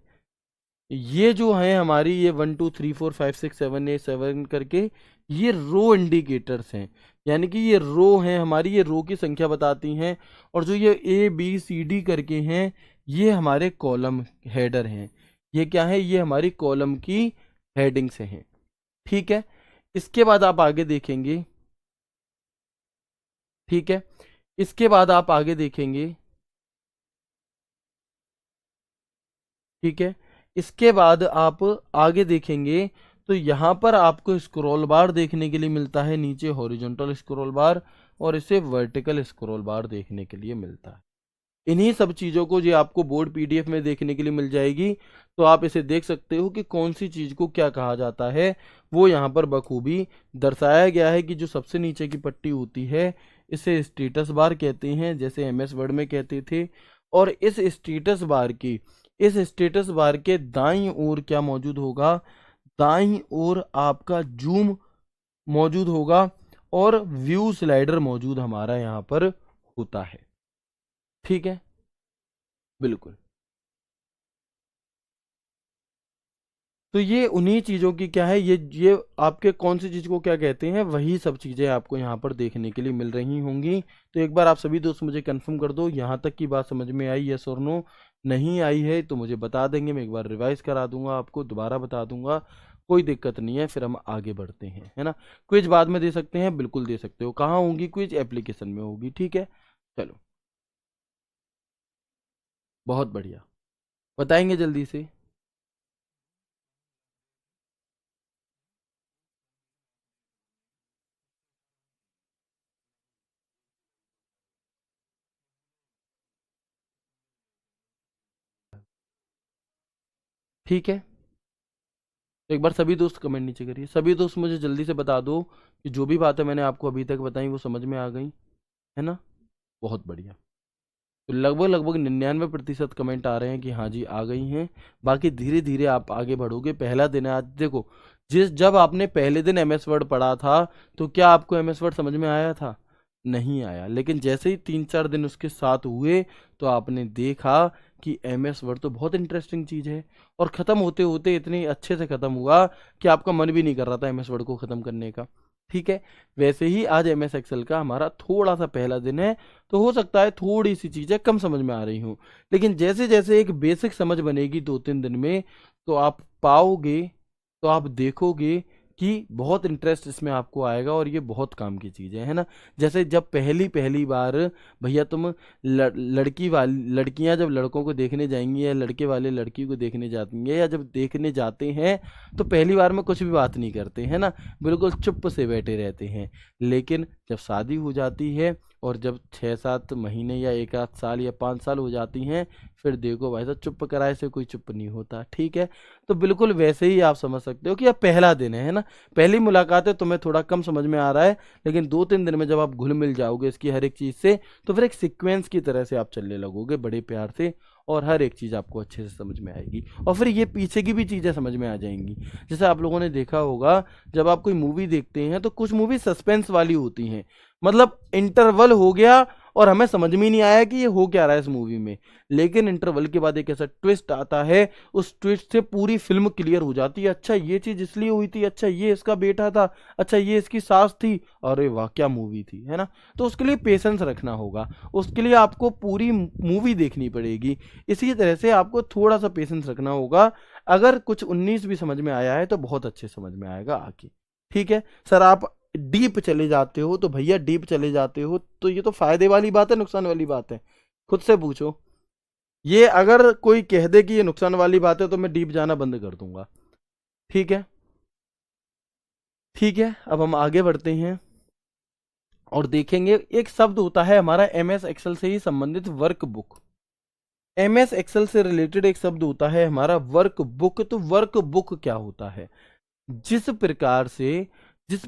ये जो है हमारी ये 1 2 3 4 5 6 7 8 7 करके ये रो इंडिकेटर्स हैं, यानी कि ये रो हैं हमारी, ये रो की संख्या बताती हैं। और जो ये ABCD करके हैं ये हमारे कॉलम हेडर हैं। ये क्या है? ये हमारी कॉलम की हेडिंग से हैं, ठीक है। इसके बाद आप आगे देखेंगे, ठीक है। इसके बाद आप आगे देखेंगे, ठीक है। इसके बाद आप आगे देखेंगे तो यहाँ पर आपको स्क्रॉल बार देखने के लिए मिलता है, नीचे हॉरिजॉन्टल स्क्रॉल बार और इसे वर्टिकल स्क्रॉल बार देखने के लिए मिलता है। इन्हीं सब चीज़ों को जो आपको बोर्ड PDF में देखने के लिए मिल जाएगी, तो आप इसे देख सकते हो कि कौन सी चीज़ को क्या कहा जाता है। वो यहाँ पर बखूबी दर्शाया गया है कि जो सबसे नीचे की पट्टी होती है इसे स्टेटस बार कहते हैं, जैसे MS वर्ड में कहते थे। और इस स्टेटस बार के दाईं ओर क्या मौजूद होगा? दाईं ओर आपका जूम मौजूद होगा और व्यू स्लाइडर मौजूद हमारा यहाँ पर होता है, ठीक है, बिल्कुल। तो ये उन्हीं चीज़ों की क्या है, ये आपके कौन सी चीज़ को क्या कहते हैं, वही सब चीज़ें आपको यहाँ पर देखने के लिए मिल रही होंगी। तो एक बार आप सभी दोस्त मुझे कंफर्म कर दो, यहाँ तक की बात समझ में आई, यस और नो? नहीं आई है तो मुझे बता देंगे, मैं एक बार रिवाइज करा दूंगा, आपको दोबारा बता दूंगा, कोई दिक्कत नहीं है। फिर हम आगे बढ़ते हैं, है ना। क्विज बाद में दे सकते हैं, बिल्कुल दे सकते हो। कहाँ होगी क्विज? एप्लीकेशन में होगी, ठीक है। चलो, बहुत बढ़िया, बताएंगे जल्दी से। ठीक है, तो एक बार सभी दोस्त कमेंट नीचे करिए। सभी दोस्त मुझे जल्दी से बता दो कि जो भी बातें मैंने आपको अभी तक बताई वो समझ में आ गई, है ना। बहुत बढ़िया। तो लगभग लगभग 99% कमेंट आ रहे हैं कि हाँ जी आ गई हैं। बाकी धीरे धीरे आप आगे बढ़ोगे। पहला दिन है आज। देखो, जब आपने पहले दिन MS वर्ड पढ़ा था तो क्या आपको MS वर्ड समझ में आया था? नहीं आया। लेकिन जैसे ही 3 4 दिन उसके साथ हुए तो आपने देखा कि MS वर्ड तो बहुत इंटरेस्टिंग चीज़ है। और ख़त्म होते होते इतने अच्छे से ख़त्म हुआ कि आपका मन भी नहीं कर रहा था MS वर्ड को ख़त्म करने का, ठीक है। वैसे ही आज MS एक्सेल का हमारा थोड़ा सा पहला दिन है, तो हो सकता है थोड़ी सी चीज़ें कम समझ में आ रही हूँ। लेकिन जैसे जैसे एक बेसिक समझ बनेगी 2 3 दिन में, तो आप पाओगे, तो आप देखोगे कि बहुत इंटरेस्ट इसमें आपको आएगा और ये बहुत काम की चीज़ है ना। जैसे जब पहली पहली बार भैया तुम लड़कियां जब लड़कों को देखने जाएंगी या लड़के वाले लड़की को देखने जाती हैं या जब देखने जाते हैं तो पहली बार में कुछ भी बात नहीं करते हैं ना, बिल्कुल चुप से बैठे रहते हैं। लेकिन जब शादी हो जाती है और जब 6 7 महीने या 1 आध साल या 5 साल हो जाती हैं, फिर देखो भाई साहब, चुप कराए से कोई चुप नहीं होता, ठीक है। तो बिल्कुल वैसे ही आप समझ सकते हो कि अब पहला दिन है ना, पहली मुलाकात है, तुम्हें थोड़ा कम समझ में आ रहा है। लेकिन 2 3 दिन में जब आप घुल मिल जाओगे इसकी हर एक चीज़ से, तो फिर एक सीक्वेंस की तरह से आप चलने लगोगे बड़े प्यार से, और हर एक चीज़ आपको अच्छे से समझ में आएगी। और फिर ये पीछे की भी चीज़ें समझ में आ जाएंगी। जैसे आप लोगों ने देखा होगा, जब आप कोई मूवी देखते हैं तो कुछ मूवी सस्पेंस वाली होती हैं, मतलब इंटरवल हो गया और हमें समझ में ही नहीं आया कि ये हो क्या रहा है इस मूवी में। लेकिन इंटरवल के बाद एक ऐसा ट्विस्ट आता है, उस ट्विस्ट से पूरी फिल्म क्लियर हो जाती है। अच्छा ये चीज़ इसलिए हुई थी, अच्छा ये इसका बेटा था, अच्छा ये इसकी सास थी, अरे वाह क्या मूवी थी, है ना। तो उसके लिए पेशेंस रखना होगा, उसके लिए आपको पूरी मूवी देखनी पड़ेगी। इसी तरह से आपको थोड़ा सा पेशेंस रखना होगा। अगर कुछ 19 भी समझ में आया है तो बहुत अच्छे समझ में आएगा आगे, ठीक है। सर आप डीप चले जाते हो, तो भैया डीप चले जाते हो तो ये तो फायदे वाली बात है, नुकसान वाली बात है? खुद से पूछो। ये अगर कोई कह दे कि ये नुकसान वाली बात है तो मैं डीप जाना बंद कर दूंगा, ठीक है। ठीक है, अब हम आगे बढ़ते हैं। और देखेंगे एक शब्द होता है हमारा एमएस एक्सेल से ही संबंधित वर्कबुक। एमएस एक्सेल से रिलेटेड एक शब्द होता है हमारा वर्कबुक। तो वर्कबुक क्या होता है? जिस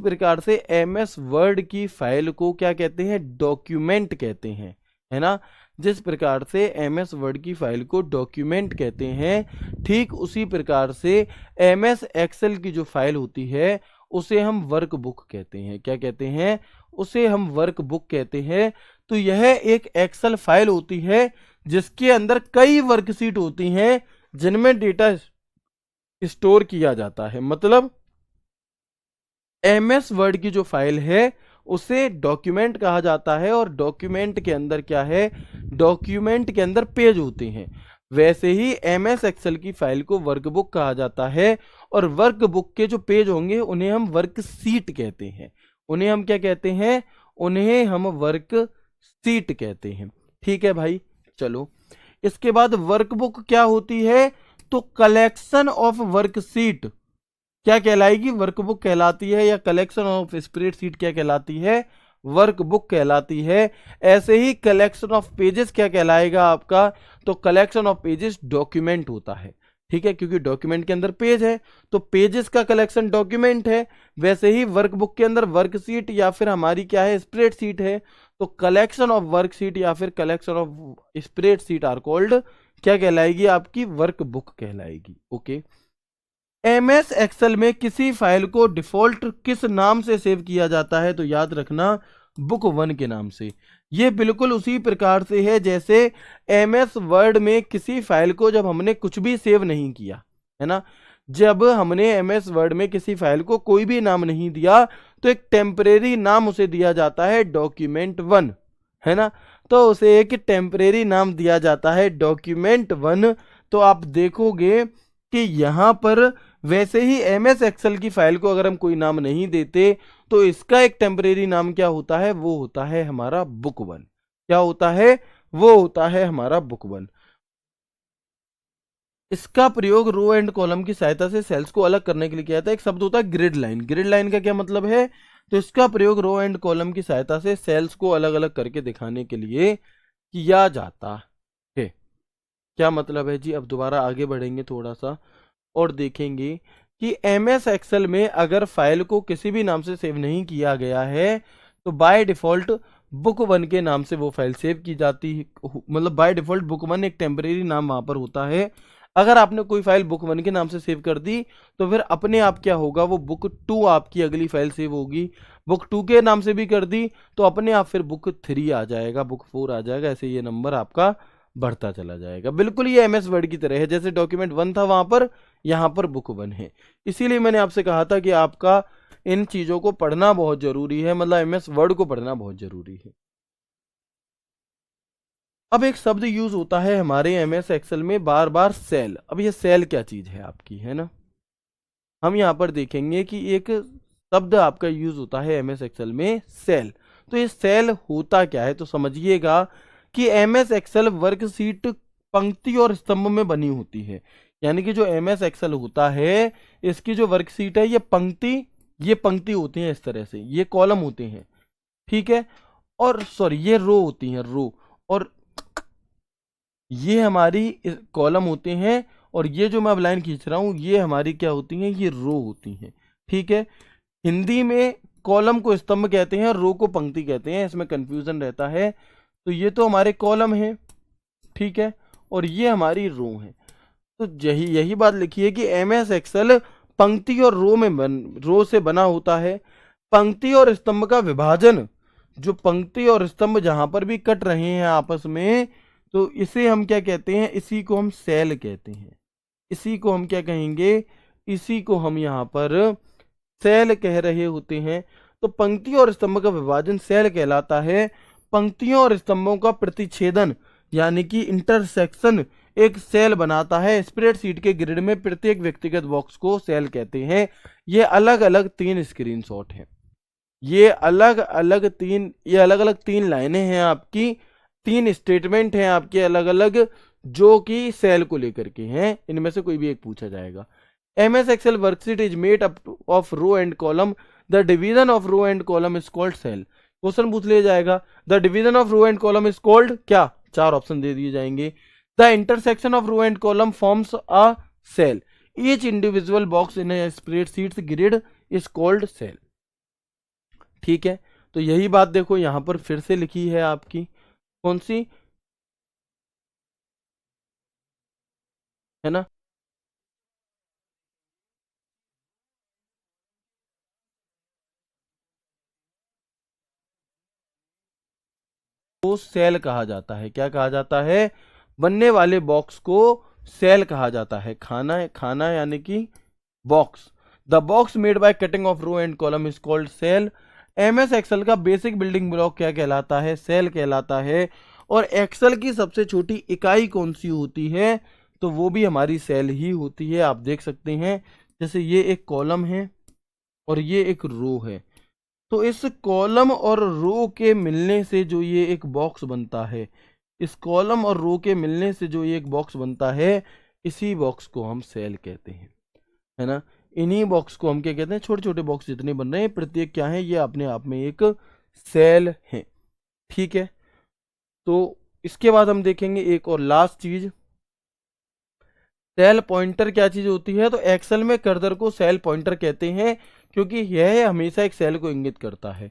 प्रकार से एमएस वर्ड की फाइल को क्या कहते हैं? डॉक्यूमेंट कहते हैं, है ना। जिस प्रकार से एमएस वर्ड की फाइल को डॉक्यूमेंट कहते हैं, ठीक उसी प्रकार से एमएस एक्सेल की जो फाइल होती है उसे हम वर्कबुक कहते हैं। क्या कहते हैं? उसे हम वर्कबुक कहते हैं। तो यह एक एक्सेल फाइल होती है जिसके अंदर कई वर्कशीट होती हैं जिनमें डेटा स्टोर किया जाता है। मतलब एमएस वर्ड की जो फाइल है उसे डॉक्यूमेंट कहा जाता है, और डॉक्यूमेंट के अंदर क्या है? डॉक्यूमेंट के अंदर पेज होते हैं। वैसे ही एमएस एक्सेल की फाइल को वर्कबुक कहा जाता है, और वर्कबुक के जो पेज होंगे उन्हें हम वर्कशीट कहते हैं। उन्हें हम क्या कहते हैं? उन्हें हम वर्कशीट कहते हैं। ठीक है भाई, चलो इसके बाद वर्कबुक क्या होती है? तो कलेक्शन ऑफ वर्कशीट क्या कहलाएगी? वर्कबुक कहलाती है। या कलेक्शन ऑफ स्प्रेडशीट क्या कहलाती है? वर्कबुक कहलाती है। ऐसे ही कलेक्शन ऑफ पेजेस क्या कहलाएगा आपका? तो कलेक्शन ऑफ पेजेस डॉक्यूमेंट होता है। ठीक है, क्योंकि डॉक्यूमेंट के अंदर पेज है तो पेजेस का कलेक्शन डॉक्यूमेंट है। वैसे ही वर्कबुक के अंदर वर्कशीट या फिर हमारी क्या है? स्प्रेडशीट है। तो कलेक्शन ऑफ वर्कशीट या फिर collection of spreadsheet are called क्या कहलाएगी? आपकी वर्कबुक कहलाएगी। ओके। एमएस एक्सेल में किसी फाइल को डिफॉल्ट किस नाम से सेव किया जाता है? तो याद रखना, बुक 1 के नाम से। ये बिल्कुल उसी प्रकार से है जैसे एमएस वर्ड में किसी फाइल को जब हमने कुछ भी सेव नहीं किया, है ना, जब हमने एमएस वर्ड में किसी फाइल को कोई भी नाम नहीं दिया तो एक टेम्परेरी नाम उसे दिया जाता है डॉक्यूमेंट 1, है ना। तो उसे एक टेम्परेरी नाम दिया जाता है डॉक्यूमेंट 1। तो आप देखोगे कि यहाँ पर वैसे ही एमएस एक्सेल की फाइल को अगर हम कोई नाम नहीं देते तो इसका एक टेम्परेरी नाम क्या होता है? वो होता है हमारा बुक 1। क्या होता है? वो होता है हमारा बुक 1। इसका प्रयोग रो एंड कॉलम की सहायता से सेल्स को अलग करने के लिए किया जाता है। एक शब्द होता है ग्रिड लाइन। ग्रिड लाइन का क्या मतलब है? तो इसका प्रयोग रो एंड कॉलम की सहायता से सेल्स को अलग अलग करके दिखाने के लिए किया जाता है। क्या मतलब है जी? अब दोबारा आगे बढ़ेंगे थोड़ा सा और देखेंगे कि एमएस एक्सेल में अगर फाइल को किसी भी नाम से सेव नहीं किया गया है तो बाय डिफॉल्ट बुक 1 के नाम से वो फाइल सेव की जाती है। मतलब बाय डिफॉल्ट बुक 1 एक टेम्परेरी नाम वहां पर होता है। अगर आपने कोई फाइल बुक 1 के नाम से सेव कर दी तो फिर अपने आप क्या होगा? वो बुक 2 आपकी अगली फाइल सेव होगी। बुक 2 के नाम से भी कर दी तो अपने आप फिर बुक 3 आ जाएगा, बुक 4 आ जाएगा। ऐसे ये नंबर आपका बढ़ता चला जाएगा। बिल्कुल ये एमएस वर्ड की तरह है, जैसे डॉक्यूमेंट 1 था वहां पर, यहाँ पर बुक 1 है। इसीलिए मैंने आपसे कहा था कि आपका इन चीजों को पढ़ना बहुत जरूरी है, मतलब एमएस वर्ड को पढ़ना बहुत जरूरी है। अब एक शब्द यूज होता है हमारे एमएस एक्सेल में बार बार, सेल। अब ये सेल क्या चीज है आपकी, है ना। हम यहाँ पर देखेंगे कि एक शब्द आपका यूज होता है एमएस एक्सेल में, सेल। तो ये सेल होता क्या है? तो समझिएगा कि एमएस एक्सेल वर्कशीट पंक्ति और स्तंभ में बनी होती है। यानी कि जो एमएस एक्सेल होता है इसकी जो वर्कशीट है ये पंक्ति होती है इस तरह से, ये कॉलम होते हैं, ठीक है। और सॉरी, ये रो होती हैं, रो। और ये हमारी कॉलम होते हैं, और ये जो मैं अब लाइन खींच रहा हूं ये हमारी क्या होती हैं? ये रो होती हैं, ठीक है। हिंदी में कॉलम को स्तंभ कहते हैं और रो को पंक्ति कहते हैं, इसमें कंफ्यूजन रहता है। तो ये तो हमारे कॉलम हैं, ठीक है, और ये हमारी रो है। तो यही बात लिखिए कि एमएस एक्सेल पंक्ति और रो से बना होता है। पंक्ति और स्तंभ का विभाजन, जो पंक्ति और स्तंभ जहां पर भी कट रहे हैं आपस में, तो इसे हम क्या कहते हैं? इसी को हम सेल कहते हैं। इसी को हम क्या कहेंगे? इसी को हम यहाँ पर सेल कह रहे होते हैं। तो पंक्ति और स्तंभ का विभाजन सेल कहलाता है। पंक्तियों और स्तंभों का प्रतिच्छेदन यानी कि इंटरसेक्शन एक सेल बनाता है। स्प्रेडशीट के ग्रिड में प्रत्येक व्यक्तिगत बॉक्स को सेल कहते हैं। ये अलग अलग 3 स्क्रीनशॉट हैं। ये अलग अलग तीन लाइनें हैं आपकी, 3 स्टेटमेंट हैं आपके अलग अलग, जो कि सेल को लेकर के हैं। इनमें से कोई भी एक पूछा जाएगा। MS Excel worksheet is made up of row and column. The division of row and column is called cell. Question पूछ लिया जाएगा the division of row and column is called क्या, 4 ऑप्शन दे दिए जाएंगे। The intersection of row and column forms a cell, each individual box in a spreadsheet grid is called cell. ठीक है, तो यही बात देखो यहां पर फिर से लिखी है आपकी, कौन सी, है ना, को सेल कहा जाता है। क्या कहा जाता है, बनने वाले बॉक्स को सेल कहा जाता है। खाना खाना यानी कि box. The box made by cutting of row and column is called cell. MS Excel का बेसिक बिल्डिंग ब्लॉक क्या कहलाता है, सेल कहलाता है। और एक्सेल की सबसे छोटी इकाई कौन सी होती है, तो वो भी हमारी सेल ही होती है। आप देख सकते हैं जैसे ये एक कॉलम है और ये एक रो है, तो इस कॉलम और रो के मिलने से जो ये एक बॉक्स बनता है, इस कॉलम और रो के मिलने से जो ये एक बॉक्स बनता है, इसी बॉक्स को हम सेल कहते हैं, है ना। इन्हीं बॉक्स को हम क्या कहते हैं, छोटे छोटे बॉक्स जितने बन रहे हैं प्रत्येक क्या है, ये अपने आप में एक सेल है। ठीक है, तो इसके बाद हम देखेंगे एक और लास्ट चीज, सेल पॉइंटर क्या चीज होती है। तो एक्सेल में कर्सर को सेल पॉइंटर कहते हैं, क्योंकि यह हमेशा एक सेल को इंगित करता है।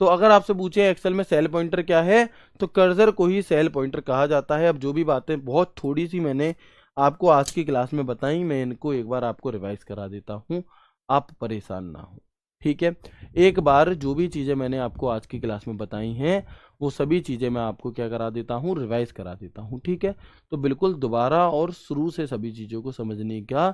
तो अगर आपसे पूछे एक्सेल में सेल पॉइंटर क्या है, तो कर्सर को ही सेल पॉइंटर कहा जाता है। अब जो भी बातें बहुत थोड़ी सी मैंने आपको आज की क्लास में बताई, मैं इनको एक बार आपको रिवाइज करा देता हूँ, आप परेशान ना हो। ठीक है, एक बार जो भी चीज़ें मैंने आपको आज की क्लास में बताई हैं, वो सभी चीज़ें मैं आपको क्या करा देता हूँ, रिवाइज करा देता हूँ। ठीक है, तो बिल्कुल दोबारा और शुरू से सभी चीज़ों को समझने का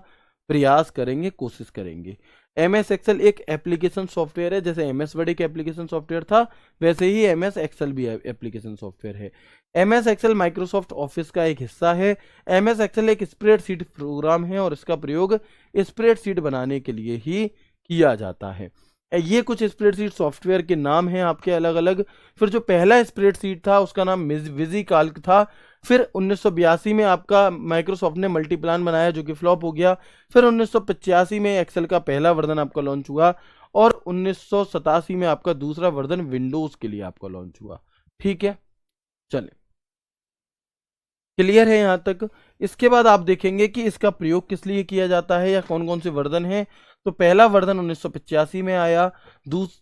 प्रयास करेंगे, कोशिश करेंगे। एम एस एक्सेल एक एप्लीकेशन सॉफ्टवेयर है, जैसे एम एस वर्ड एक एप्लीकेशन सॉफ्टवेयर था, वैसे ही एम एस एक्सेल भी एप्लीकेशन सॉफ्टवेयर है। M S Excel Microsoft Office का एक हिस्सा है। एम एस एक्सेल एक स्प्रेडशीट प्रोग्राम है और इसका प्रयोग स्प्रेडशीट बनाने के लिए ही किया जाता है। ये कुछ स्प्रेडशीट सॉफ्टवेयर के नाम हैं आपके अलग अलग। फिर जो पहला स्प्रेडशीट था उसका नाम विजी काल्क था। फिर 1982 में आपका माइक्रोसॉफ्ट ने मल्टीप्लान बनाया जो कि फ्लॉप हो गया। फिर 1985 में एक्सेल का पहला वर्जन आपका लॉन्च हुआ और 1987 में आपका दूसरा वर्जन विंडोज के लिए आपका लॉन्च हुआ। ठीक है, चले, क्लियर है यहाँ तक। इसके बाद आप देखेंगे कि इसका प्रयोग किस लिए किया जाता है या कौन कौन से वर्जन है। तो पहला वर्जन 1985 में आया,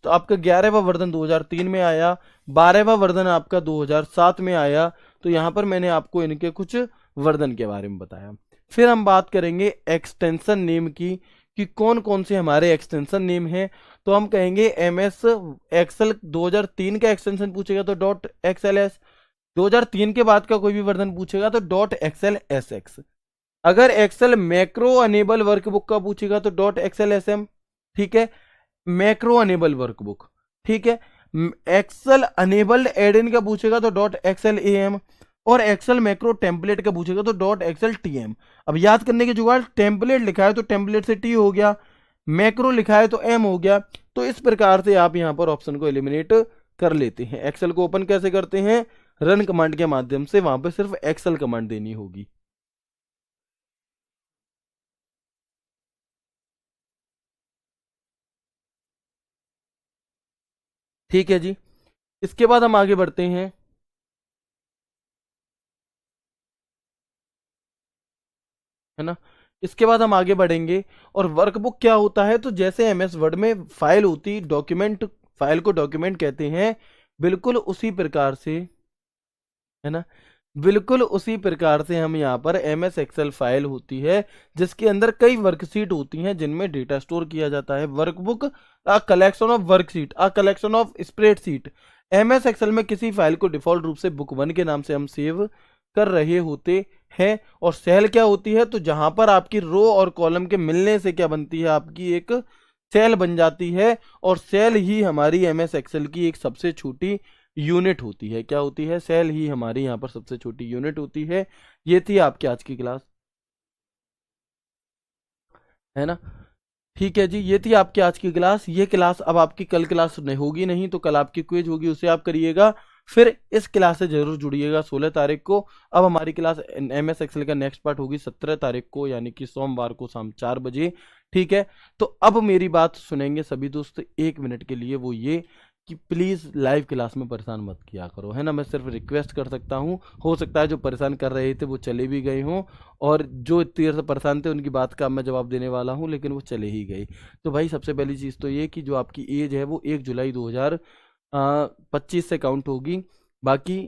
आपका 11वां वर्जन 2003 में आया, 12वां वर्जन आपका 2007 में आया। तो यहाँ पर मैंने आपको इनके कुछ वर्जन के बारे में बताया। फिर हम बात करेंगे एक्सटेंशन नेम की, कि कौन कौन से हमारे एक्सटेंशन नेम हैं। तो हम कहेंगे एम एस एक्सेल 2003 का एक्सटेंशन पूछेगा तो .xls, 2003 के बाद का कोई भी वर्जन पूछेगा तो .xlsx। अगर एक्सेल मैक्रो अनेबल वर्कबुक का पूछेगा तो .xlsm। ठीक है, मैक्रो अनेबल वर्कबुक। ठीक है, एक्सेल अनेबल्ड एड इन का पूछेगा तो .xlam, और एक्सेल मैक्रो टेम्पलेट का पूछेगा तो .xltm। अब याद करने के जुगाड़, टेम्पलेट लिखा है तो टेम्पलेट से टी हो गया, मैक्रो लिखा है तो एम हो गया। तो इस प्रकार से आप यहां पर ऑप्शन को एलिमिनेट कर लेते हैं। एक्सेल को ओपन कैसे करते हैं, रन कमांड के माध्यम से, वहां पर सिर्फ एक्सेल कमांड देनी होगी। ठीक है जी, इसके बाद हम आगे बढ़ते हैं, है ना। इसके बाद हम आगे बढ़ेंगे और वर्कबुक क्या होता है। तो जैसे एमएस वर्ड में फाइल होती, डॉक्यूमेंट, फाइल को डॉक्यूमेंट कहते हैं, बिल्कुल उसी प्रकार से, है ना, बिल्कुल उसी प्रकार से हम यहाँ पर एम एस एक्सेल फाइल होती है जिसके अंदर कई वर्कशीट होती हैं जिनमें डेटा स्टोर किया जाता है। Workbook a collection of worksheet, a collection of spreadsheet. M S Excel में किसी फाइल को डिफॉल्ट रूप से बुक 1 के नाम से हम सेव कर रहे होते हैं। और सेल क्या होती है, तो जहां पर आपकी रो और कॉलम के मिलने से क्या बनती है, आपकी एक सेल बन जाती है। और सेल ही हमारी एम एस एक्सेल की एक सबसे छोटी यूनिट होती है। क्या होती है, सेल ही हमारी यहाँ पर सबसे छोटी यूनिट होती है। ये थी आपकी आज की क्लास, है ना। ठीक है जी, ये थी आपकी आज की क्लास। ये क्लास अब आपकी कल क्लास नहीं होगी, नहीं तो कल आपकी क्विज होगी, उसे आप करिएगा। फिर इस क्लास से जरूर जुड़िएगा 16 तारीख को। अब हमारी क्लास एम एस एक्सेल का नेक्स्ट पार्ट होगी 17 तारीख को, यानी कि सोमवार को शाम 4 बजे। ठीक है, तो अब मेरी बात सुनेंगे सभी दोस्त 1 मिनट के लिए, वो ये कि प्लीज़ लाइव क्लास में परेशान मत किया करो, है ना। मैं सिर्फ रिक्वेस्ट कर सकता हूँ, हो सकता है जो परेशान कर रहे थे वो चले भी गए हों, और जो इतनी देर से परेशान थे उनकी बात का मैं जवाब देने वाला हूँ, लेकिन वो चले ही गए। तो भाई सबसे पहली चीज़ तो ये कि जो आपकी एज है वो 1 जुलाई 2025 से काउंट होगी। बाकी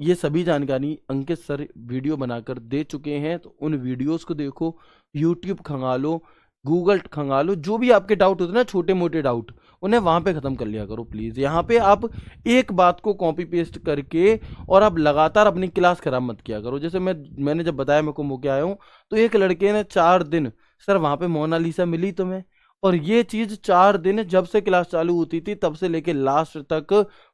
ये सभी जानकारी अंकित सर वीडियो बनाकर दे चुके हैं, तो उन वीडियोस को देखो, यूट्यूब खंगालो, गूगल खंगालो, जो भी आपके डाउट होते हैं ना, छोटे मोटे डाउट, उन्हें वहाँ पे ख़त्म कर लिया करो प्लीज़। यहाँ पे आप एक बात को कॉपी पेस्ट करके और आप लगातार अपनी क्लास ख़राब मत किया करो। जैसे मैंने जब बताया मैं कुंभ होके आया हूँ, तो एक लड़के ने 4 दिन, सर वहाँ पे मोनालिसा मिली तुम्हें, और ये चीज़ 4 दिन जब से क्लास चालू होती थी तब से लेके लास्ट तक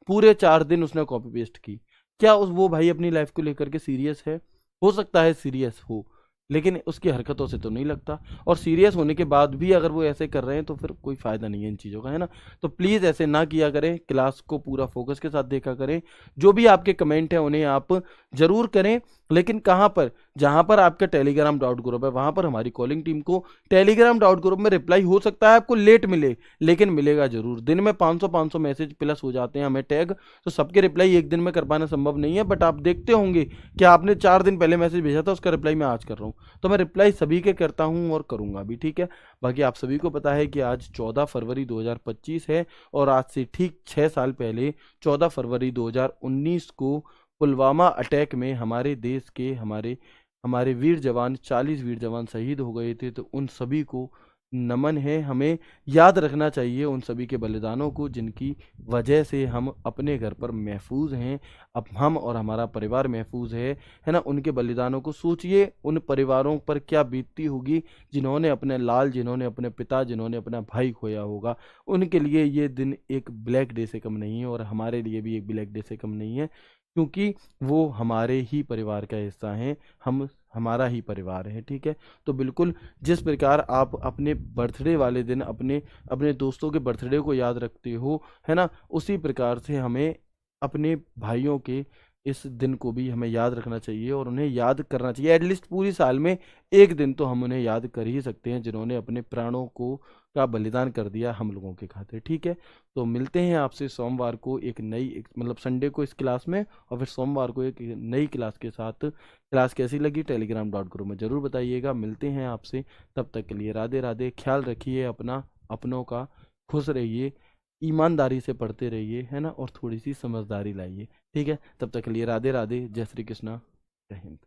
पूरे 4 दिन उसने कॉपी पेस्ट की। क्या वो भाई अपनी लाइफ को लेकर के सीरियस है? हो सकता है सीरियस हो, लेकिन उसकी हरकतों से तो नहीं लगता। और सीरियस होने के बाद भी अगर वो ऐसे कर रहे हैं तो फिर कोई फ़ायदा नहीं है इन चीज़ों का, है ना। तो प्लीज़ ऐसे ना किया करें, क्लास को पूरा फोकस के साथ देखा करें। जो भी आपके कमेंट हैं उन्हें आप ज़रूर करें, लेकिन कहाँ पर? जहाँ पर आपका टेलीग्राम डाउट ग्रुप है वहाँ पर हमारी कॉलिंग टीम को टेलीग्राम डाउट ग्रुप में रिप्लाई हो सकता है आपको लेट मिले, लेकिन मिलेगा ज़रूर। दिन में 500 मैसेज प्लस हो जाते हैं हमें टैग, तो सबके रिप्लाई एक दिन में कर पाना संभव नहीं है। बट आप देखते होंगे कि आपने 4 दिन पहले मैसेज भेजा था, उसका रिप्लाई मैं आज कर रहा हूँ, तो मैं रिप्लाई सभी के करता हूँ और करूँगा भी, ठीक है। बाकी आप सभी को पता है कि आज 14 फरवरी 2025 है, और आज से ठीक 6 साल पहले 14 फरवरी 2019 को पुलवामा अटैक में हमारे देश के हमारे हमारे वीर जवान 40 वीर जवान शहीद हो गए थे। तो उन सभी को नमन है, हमें याद रखना चाहिए उन सभी के बलिदानों को, जिनकी वजह से हम अपने घर पर महफूज हैं, अब हम और हमारा परिवार महफूज है ना। उनके बलिदानों को सोचिए, उन परिवारों पर क्या बीतती होगी जिन्होंने अपने लाल, जिन्होंने अपने पिता, जिन्होंने अपना भाई खोया होगा। उनके लिए ये दिन एक ब्लैक डे से कम नहीं है, और हमारे लिए भी एक ब्लैक डे से कम नहीं है, क्योंकि वो हमारे ही परिवार का हिस्सा हैं, हम हमारा ही परिवार है, ठीक है। तो बिल्कुल जिस प्रकार आप अपने बर्थडे वाले दिन अपने अपने दोस्तों के बर्थडे को याद रखते हो, है ना, उसी प्रकार से हमें अपने भाइयों के इस दिन को भी हमें याद रखना चाहिए, और उन्हें याद करना चाहिए। एटलीस्ट पूरी साल में एक दिन तो हम उन्हें याद कर ही सकते हैं, जिन्होंने अपने प्राणों को का बलिदान कर दिया हम लोगों के खातिर, ठीक है। तो मिलते हैं आपसे सोमवार को एक नई मतलब संडे को इस क्लास में, और फिर सोमवार को एक नई क्लास के साथ। क्लास कैसी लगी टेलीग्राम डॉट ग्रुप में ज़रूर बताइएगा। मिलते हैं आपसे, तब तक के लिए राधे राधे। ख्याल रखिए अपना, अपनों का, खुश रहिए, ईमानदारी से पढ़ते रहिए, है ना, और थोड़ी सी समझदारी लाइए, ठीक है। तब तक के लिए राधे राधे, जय श्री कृष्णा, जय हिंद।